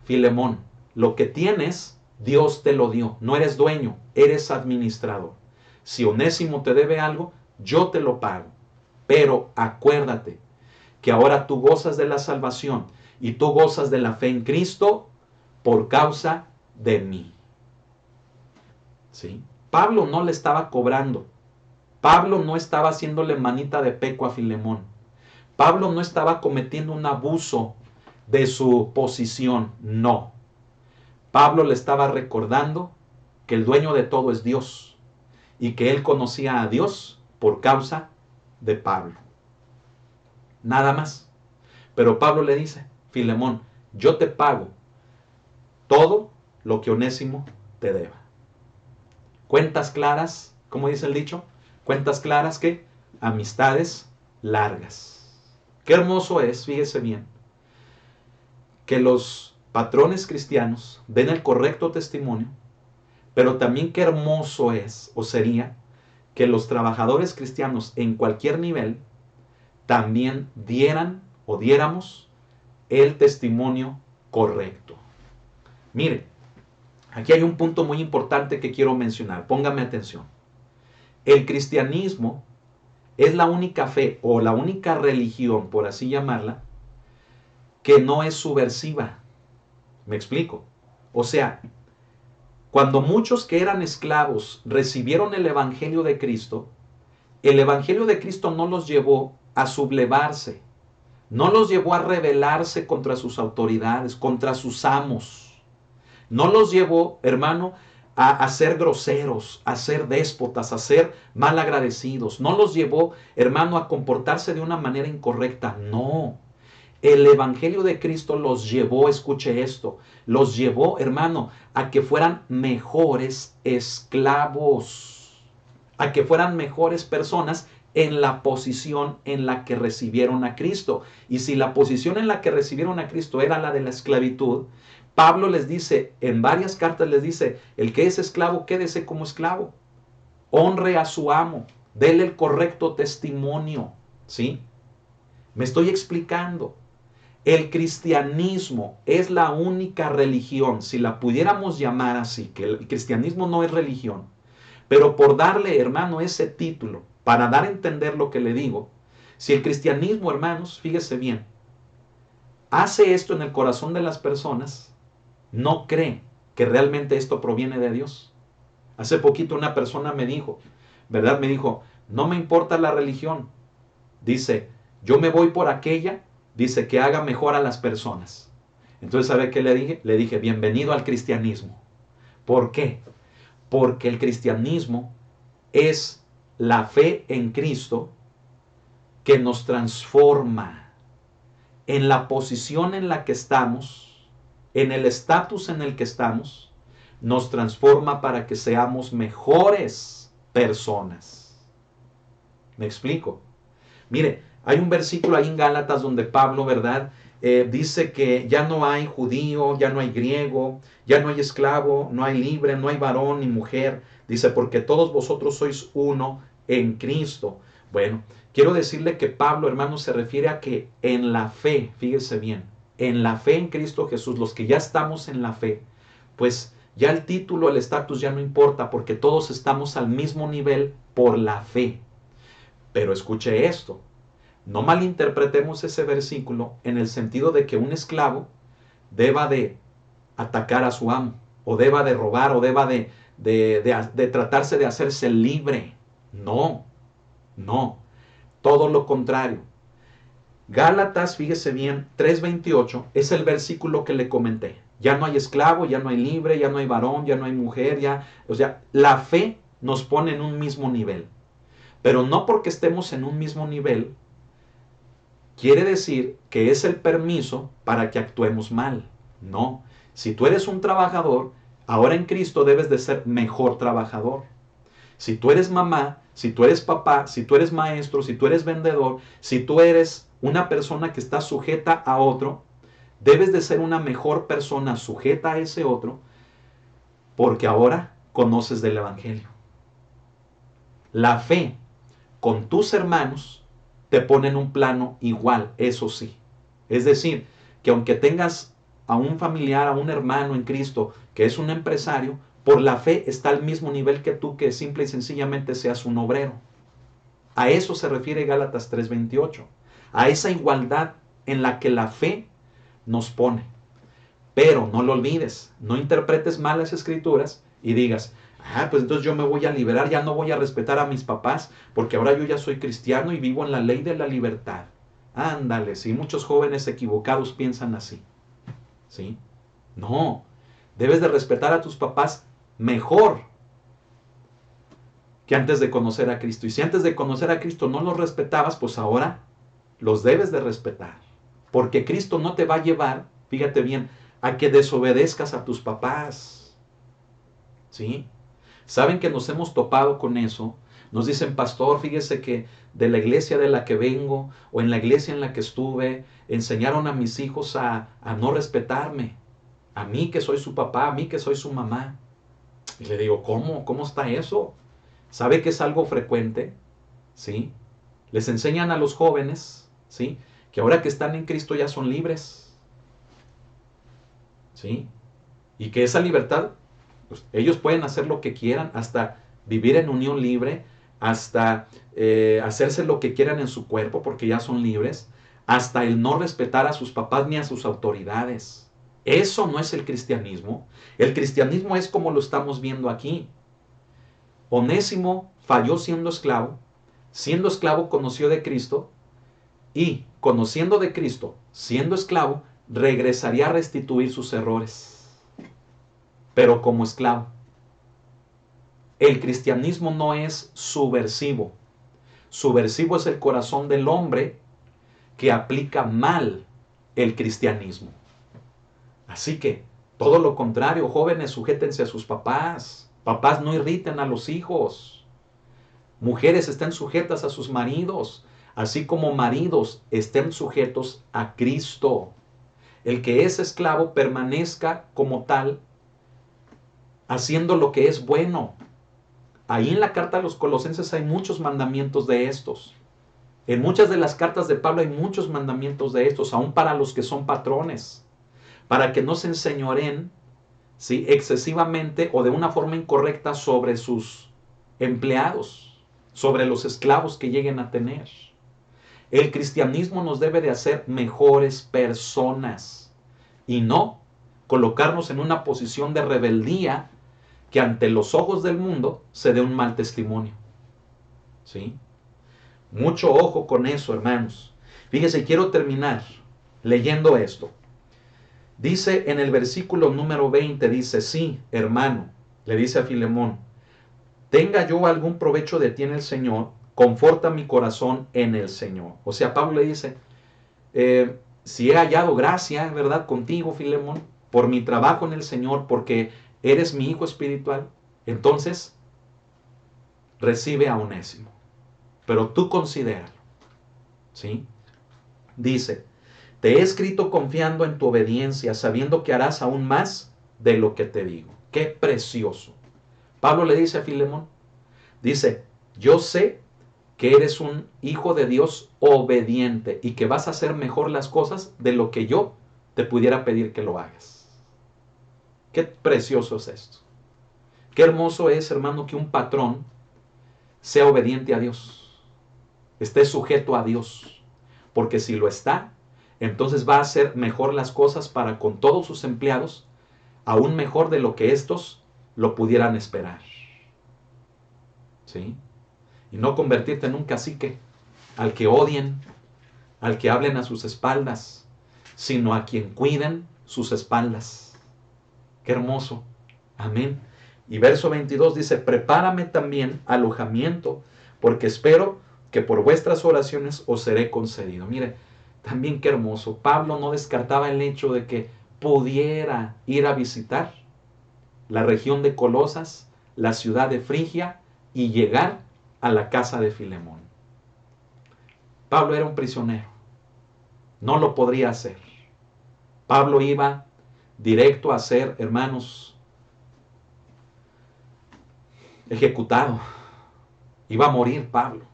Filemón, lo que tienes, Dios te lo dio. No eres dueño, eres administrador. Si Onésimo te debe algo, yo te lo pago. Pero acuérdate que ahora tú gozas de la salvación y tú gozas de la fe en Cristo por causa de mí. ¿Sí? Pablo no le estaba cobrando. Pablo no estaba haciéndole manita de peco a Filemón. Pablo no estaba cometiendo un abuso de su posición, no. Pablo le estaba recordando que el dueño de todo es Dios y que él conocía a Dios por causa de Pablo. Nada más. Pero Pablo le dice, Filemón, yo te pago todo lo que Onésimo te deba. Cuentas claras, como dice el dicho, cuentas claras que amistades largas. Qué hermoso es, fíjese bien, que los patrones cristianos den el correcto testimonio, pero también qué hermoso es o sería que los trabajadores cristianos en cualquier nivel también dieran o diéramos el testimonio correcto. Mire, aquí hay un punto muy importante que quiero mencionar, póngame atención. El cristianismo es la única fe o la única religión, por así llamarla, que no es subversiva. ¿Me explico? O sea, cuando muchos que eran esclavos recibieron el Evangelio de Cristo, El Evangelio de Cristo no los llevó a sublevarse, no los llevó a rebelarse contra sus autoridades, contra sus amos. No los llevó, hermano, a ser groseros, a ser déspotas, a ser malagradecidos. No los llevó, hermano, a comportarse de una manera incorrecta. No. El Evangelio de Cristo los llevó, escuche esto, los llevó, hermano, a que fueran mejores esclavos, a que fueran mejores personas en la posición en la que recibieron a Cristo. Y si la posición en la que recibieron a Cristo era la de la esclavitud, Pablo les dice, en varias cartas les dice, el que es esclavo, quédese como esclavo. Honre a su amo, dele el correcto testimonio, ¿sí? Me estoy explicando. El cristianismo es la única religión, si la pudiéramos llamar así, que el cristianismo no es religión, pero por darle, hermano, ese título, para dar a entender lo que le digo, si el cristianismo, hermanos, fíjese bien, hace esto en el corazón de las personas, no cree que realmente esto proviene de Dios. Hace poquito una persona me dijo, ¿verdad? Me dijo, no me importa la religión. Dice, yo me voy por aquella, dice, que haga mejor a las personas. Entonces, ¿sabe qué le dije? Le dije, bienvenido al cristianismo. ¿Por qué? Porque el cristianismo es la fe en Cristo que nos transforma en la posición en la que estamos, en el estatus en el que estamos, nos transforma para que seamos mejores personas. ¿Me explico? Mire, hay un versículo ahí en Gálatas donde Pablo, ¿verdad? Dice que ya no hay judío, ya no hay griego, ya no hay esclavo, no hay libre, no hay varón ni mujer. Dice, porque todos vosotros sois uno en Cristo. Bueno, quiero decirle que Pablo, hermano, se refiere a que en la fe, fíjese bien, en la fe en Cristo Jesús, los que ya estamos en la fe, pues ya el título, el estatus ya no importa, porque todos estamos al mismo nivel por la fe. Pero escuche esto, no malinterpretemos ese versículo en el sentido de que un esclavo deba de atacar a su amo, o deba de robar, o deba de tratarse de hacerse libre. No, no, todo lo contrario. Gálatas, fíjese bien, 3:28 es el versículo que le comenté. Ya no hay esclavo, ya no hay libre, ya no hay varón, ya no hay mujer, o sea, la fe nos pone en un mismo nivel. Pero no porque estemos en un mismo nivel, quiere decir que es el permiso para que actuemos mal. No. Si tú eres un trabajador, ahora en Cristo debes de ser mejor trabajador. Si tú eres mamá, si tú eres papá, si tú eres maestro, si tú eres vendedor, si tú eres una persona que está sujeta a otro, debes de ser una mejor persona sujeta a ese otro, porque ahora conoces del Evangelio. La fe con tus hermanos te pone en un plano igual, eso sí. Es decir, que aunque tengas a un familiar, a un hermano en Cristo que es un empresario, por la fe está al mismo nivel que tú, que simple y sencillamente seas un obrero. A eso se refiere Gálatas 3:28, a esa igualdad en la que la fe nos pone. Pero no lo olvides, no interpretes mal las escrituras y digas, pues entonces yo me voy a liberar, ya no voy a respetar a mis papás, porque ahora yo ya soy cristiano y vivo en la ley de la libertad. Ándale, sí, muchos jóvenes equivocados piensan así. ¿Sí? No, debes de respetar a tus papás mejor que antes de conocer a Cristo. Y si antes de conocer a Cristo no los respetabas, pues ahora los debes de respetar. Porque Cristo no te va a llevar, fíjate bien, a que desobedezcas a tus papás. ¿Sí? ¿Saben que nos hemos topado con eso? Nos dicen, pastor, fíjese que de la iglesia de la que vengo o en la iglesia en la que estuve, enseñaron a mis hijos a no respetarme. A mí que soy su papá, a mí que soy su mamá. Y le digo, ¿cómo? ¿Cómo está eso? ¿Sabe que es algo frecuente? ¿Sí? Les enseñan a los jóvenes, ¿sí?, que ahora que están en Cristo ya son libres. ¿Sí? Y que esa libertad, pues, ellos pueden hacer lo que quieran, hasta vivir en unión libre, hasta hacerse lo que quieran en su cuerpo, porque ya son libres, hasta el no respetar a sus papás ni a sus autoridades. Eso no es el cristianismo. El cristianismo es como lo estamos viendo aquí. Onésimo falló siendo esclavo, siendo esclavo conoció de Cristo y conociendo de Cristo, siendo esclavo, regresaría a restituir sus errores, pero como esclavo. El cristianismo no es subversivo. Subversivo es el corazón del hombre que aplica mal el cristianismo. Así que, todo lo contrario, jóvenes, sujétense a sus papás. Papás, no irriten a los hijos. Mujeres, estén sujetas a sus maridos, así como maridos estén sujetos a Cristo. El que es esclavo permanezca como tal, haciendo lo que es bueno. Ahí en la carta a los Colosenses hay muchos mandamientos de estos. En muchas de las cartas de Pablo hay muchos mandamientos de estos, aún para los que son patrones, para que no se enseñoreen, ¿sí?, excesivamente o de una forma incorrecta sobre sus empleados, sobre los esclavos que lleguen a tener. El cristianismo nos debe de hacer mejores personas y no colocarnos en una posición de rebeldía que ante los ojos del mundo se dé un mal testimonio. ¿Sí? Mucho ojo con eso, hermanos. Fíjense, quiero terminar leyendo esto. Dice en el versículo número 20, dice, sí, hermano, le dice a Filemón, tenga yo algún provecho de ti en el Señor, conforta mi corazón en el Señor. O sea, Pablo le dice, si he hallado gracia, ¿verdad?, contigo, Filemón, por mi trabajo en el Señor, porque eres mi hijo espiritual, entonces recibe a Onésimo. Pero tú considéralo, ¿sí? Dice, te he escrito confiando en tu obediencia, sabiendo que harás aún más de lo que te digo. ¡Qué precioso! Pablo le dice a Filemón, dice, yo sé que eres un hijo de Dios obediente y que vas a hacer mejor las cosas de lo que yo te pudiera pedir que lo hagas. ¡Qué precioso es esto! Qué hermoso es, hermano, que un patrón sea obediente a Dios, esté sujeto a Dios, porque si lo está, entonces va a hacer mejor las cosas para con todos sus empleados, aún mejor de lo que estos lo pudieran esperar. ¿Sí? Y no convertirte en un cacique al que odien, al que hablen a sus espaldas, sino a quien cuiden sus espaldas. Qué hermoso. Amén. Y verso 22 dice, prepárame también alojamiento, porque espero que por vuestras oraciones os seré concedido. Mire, también qué hermoso. Pablo no descartaba el hecho de que pudiera ir a visitar la región de Colosas, la ciudad de Frigia, y llegar a la casa de Filemón. Pablo era un prisionero. No lo podría hacer. Pablo iba directo a ser, hermanos, ejecutado. Iba a morir Pablo.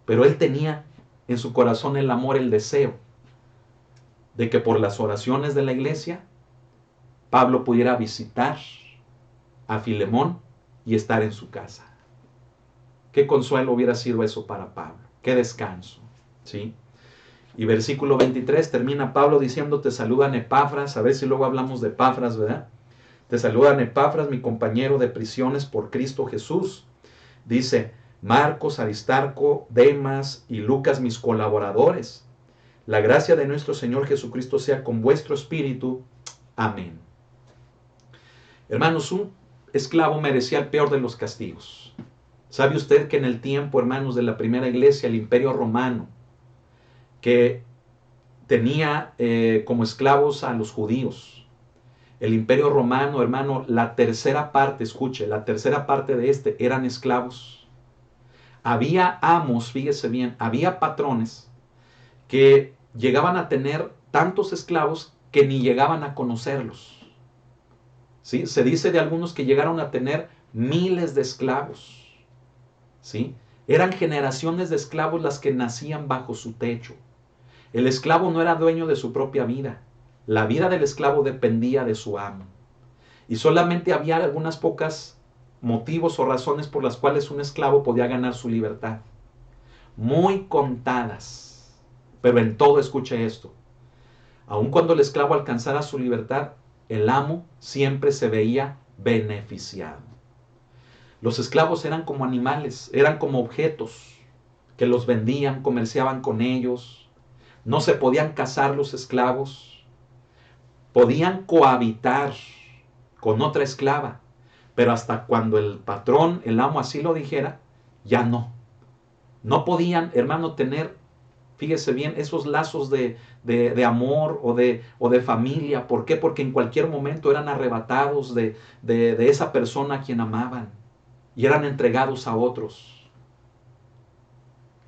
Pero él tenía en su corazón el amor, el deseo de que por las oraciones de la iglesia, Pablo pudiera visitar a Filemón y estar en su casa. Qué consuelo hubiera sido eso para Pablo. Qué descanso. ¿Sí? Y versículo 23 termina Pablo diciendo, te saludan Epafras. A ver si luego hablamos de Epafras, ¿verdad? Te saludan Epafras, mi compañero de prisiones por Cristo Jesús. Dice, Marcos, Aristarco, Demas y Lucas, mis colaboradores. La gracia de nuestro Señor Jesucristo sea con vuestro espíritu. Amén. Hermanos, un esclavo merecía el peor de los castigos. ¿Sabe usted que en el tiempo, hermanos, de la primera iglesia, el imperio romano, que tenía como esclavos a los judíos, el imperio romano, hermano, la tercera parte, escuche, la tercera parte de eran esclavos. Había amos, fíjese bien, había patrones que llegaban a tener tantos esclavos que ni llegaban a conocerlos. ¿Sí? Se dice de algunos que llegaron a tener miles de esclavos. ¿Sí? Eran generaciones de esclavos las que nacían bajo su techo. El esclavo no era dueño de su propia vida. La vida del esclavo dependía de su amo. Y solamente había algunas pocas motivos o razones por las cuales un esclavo podía ganar su libertad. Muy contadas. Pero en todo, escuche esto. Aun cuando el esclavo alcanzara su libertad, el amo siempre se veía beneficiado. Los esclavos eran como animales, eran como objetos. que los vendían, comerciaban con ellos. No se podían casar los esclavos. Podían cohabitar con otra esclava, pero hasta cuando el patrón, el amo así lo dijera, ya no. No podían, hermano, tener, fíjese bien, esos lazos de amor o de familia. ¿Por qué? Porque en cualquier momento eran arrebatados de esa persona a quien amaban y eran entregados a otros.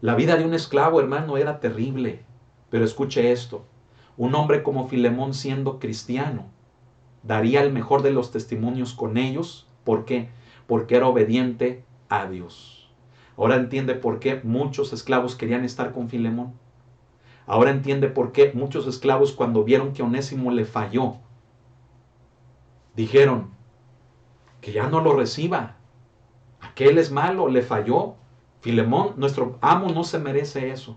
La vida de un esclavo, hermano, era terrible. Pero escuche esto, un hombre como Filemón, siendo cristiano, daría el mejor de los testimonios con ellos. ¿Por qué? Porque era obediente a Dios. Ahora entiende por qué muchos esclavos querían estar con Filemón. Ahora entiende por qué muchos esclavos, cuando vieron que Onésimo le falló, dijeron que ya no lo reciba. Aquel es malo, le falló. Filemón, nuestro amo, no se merece eso.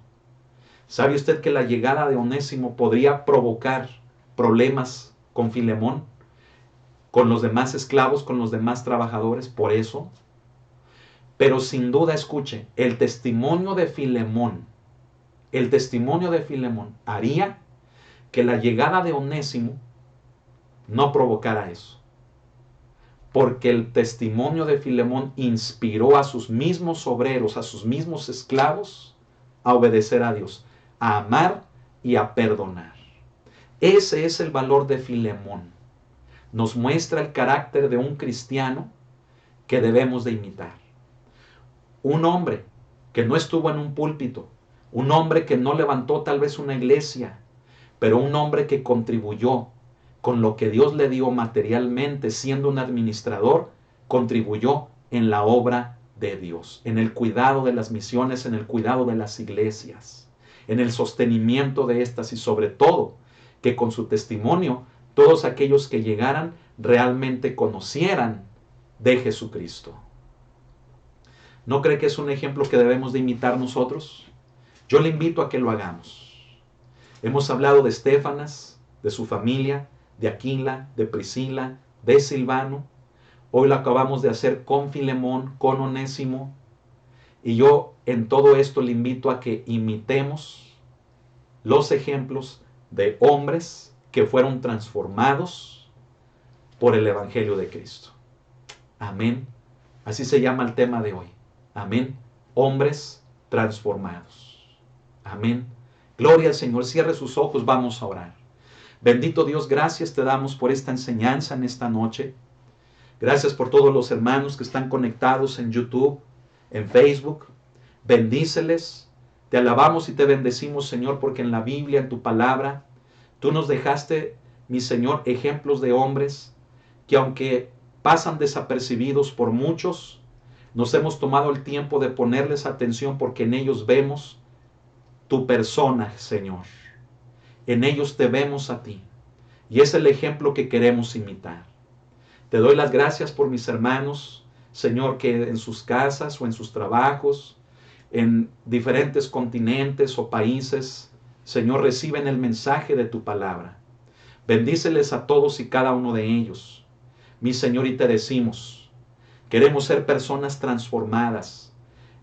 ¿Sabe usted que la llegada de Onésimo podría provocar problemas con Filemón, con los demás esclavos, con los demás trabajadores? Por eso. Pero sin duda, escuche, el testimonio de Filemón haría que la llegada de Onésimo no provocara eso. Porque el testimonio de Filemón inspiró a sus mismos obreros, a sus mismos esclavos, a obedecer a Dios, a amar y a perdonar. Ese es el valor de Filemón. Nos muestra el carácter de un cristiano que debemos de imitar. Un hombre que no estuvo en un púlpito, un hombre que no levantó tal vez una iglesia, pero un hombre que contribuyó con lo que Dios le dio materialmente, siendo un administrador, contribuyó en la obra de Dios, en el cuidado de las misiones, en el cuidado de las iglesias, en el sostenimiento de estas, y sobre todo, que con su testimonio todos aquellos que llegaran realmente conocieran de Jesucristo. ¿No cree que es un ejemplo que debemos de imitar nosotros? Yo le invito a que lo hagamos. Hemos hablado de Estéfanas, de su familia, de Aquila, de Priscila, de Silvano. Hoy lo acabamos de hacer con Filemón, con Onésimo. Y yo en todo esto le invito a que imitemos los ejemplos de hombres que fueron transformados por el Evangelio de Cristo. Amén. Así se llama el tema de hoy. Amén. Hombres transformados. Amén. Gloria al Señor. Cierre sus ojos. Vamos a orar. Bendito Dios, gracias te damos por esta enseñanza en esta noche. Gracias por todos los hermanos que están conectados en YouTube, en Facebook. Bendíceles. Te alabamos y te bendecimos, Señor, porque en la Biblia, en tu palabra, tú nos dejaste, mi Señor, ejemplos de hombres que, aunque pasan desapercibidos por muchos, nos hemos tomado el tiempo de ponerles atención, porque en ellos vemos tu persona, Señor. En ellos te vemos a ti. Y es el ejemplo que queremos imitar. Te doy las gracias por mis hermanos, Señor, que en sus casas o en sus trabajos, en diferentes continentes o países, Señor, reciben el mensaje de tu palabra. Bendíceles a todos y cada uno de ellos. Mi Señor, y te decimos, queremos ser personas transformadas,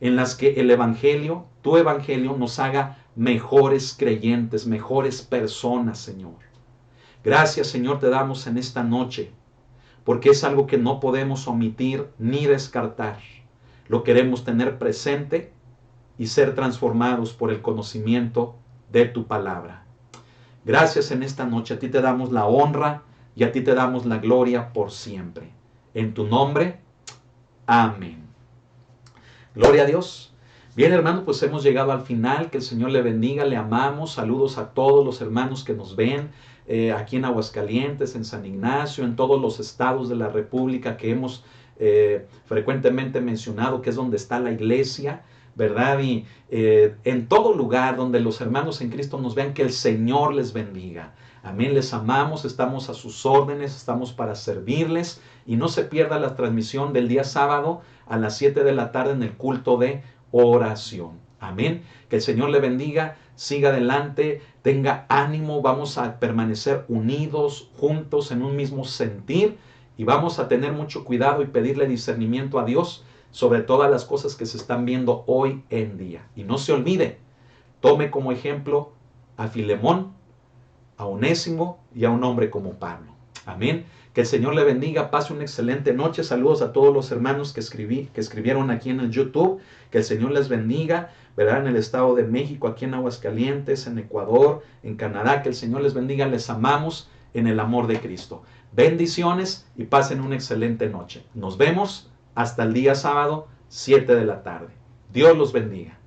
en las que el Evangelio, tu Evangelio, nos haga mejores creyentes, mejores personas, Señor. Gracias, Señor, te damos en esta noche, porque es algo que no podemos omitir ni descartar. Lo queremos tener presente y ser transformados por el conocimiento de tu palabra. Gracias en esta noche. A ti te damos la honra y a ti te damos la gloria por siempre. En tu nombre, amén. Gloria a Dios. Bien, hermano, pues hemos llegado al final. Que el Señor le bendiga, le amamos. Saludos a todos los hermanos que nos ven aquí en Aguascalientes, en San Ignacio, en todos los estados de la República que hemos frecuentemente mencionado, que es donde está la iglesia, ¿verdad? Y en todo lugar donde los hermanos en Cristo nos vean, que el Señor les bendiga. Amén, les amamos, estamos a sus órdenes, estamos para servirles. Y no se pierda la transmisión del día sábado a las 7 de la tarde en el culto de oración. Amén. Que el Señor le bendiga, siga adelante, tenga ánimo, vamos a permanecer unidos, juntos, en un mismo sentir, y vamos a tener mucho cuidado y pedirle discernimiento a Dios sobre todas las cosas que se están viendo hoy en día. Y no se olvide, tome como ejemplo a Filemón, a Onésimo y a un hombre como Pablo. Amén. Que el Señor le bendiga, pase una excelente noche. Saludos a todos los hermanos que escribieron aquí en el YouTube. Que el Señor les bendiga, ¿verdad? En el Estado de México, aquí en Aguascalientes, en Ecuador, en Canadá. Que el Señor les bendiga, les amamos en el amor de Cristo. Bendiciones y pasen una excelente noche. Nos vemos hasta el día sábado, 7 de la tarde. Dios los bendiga.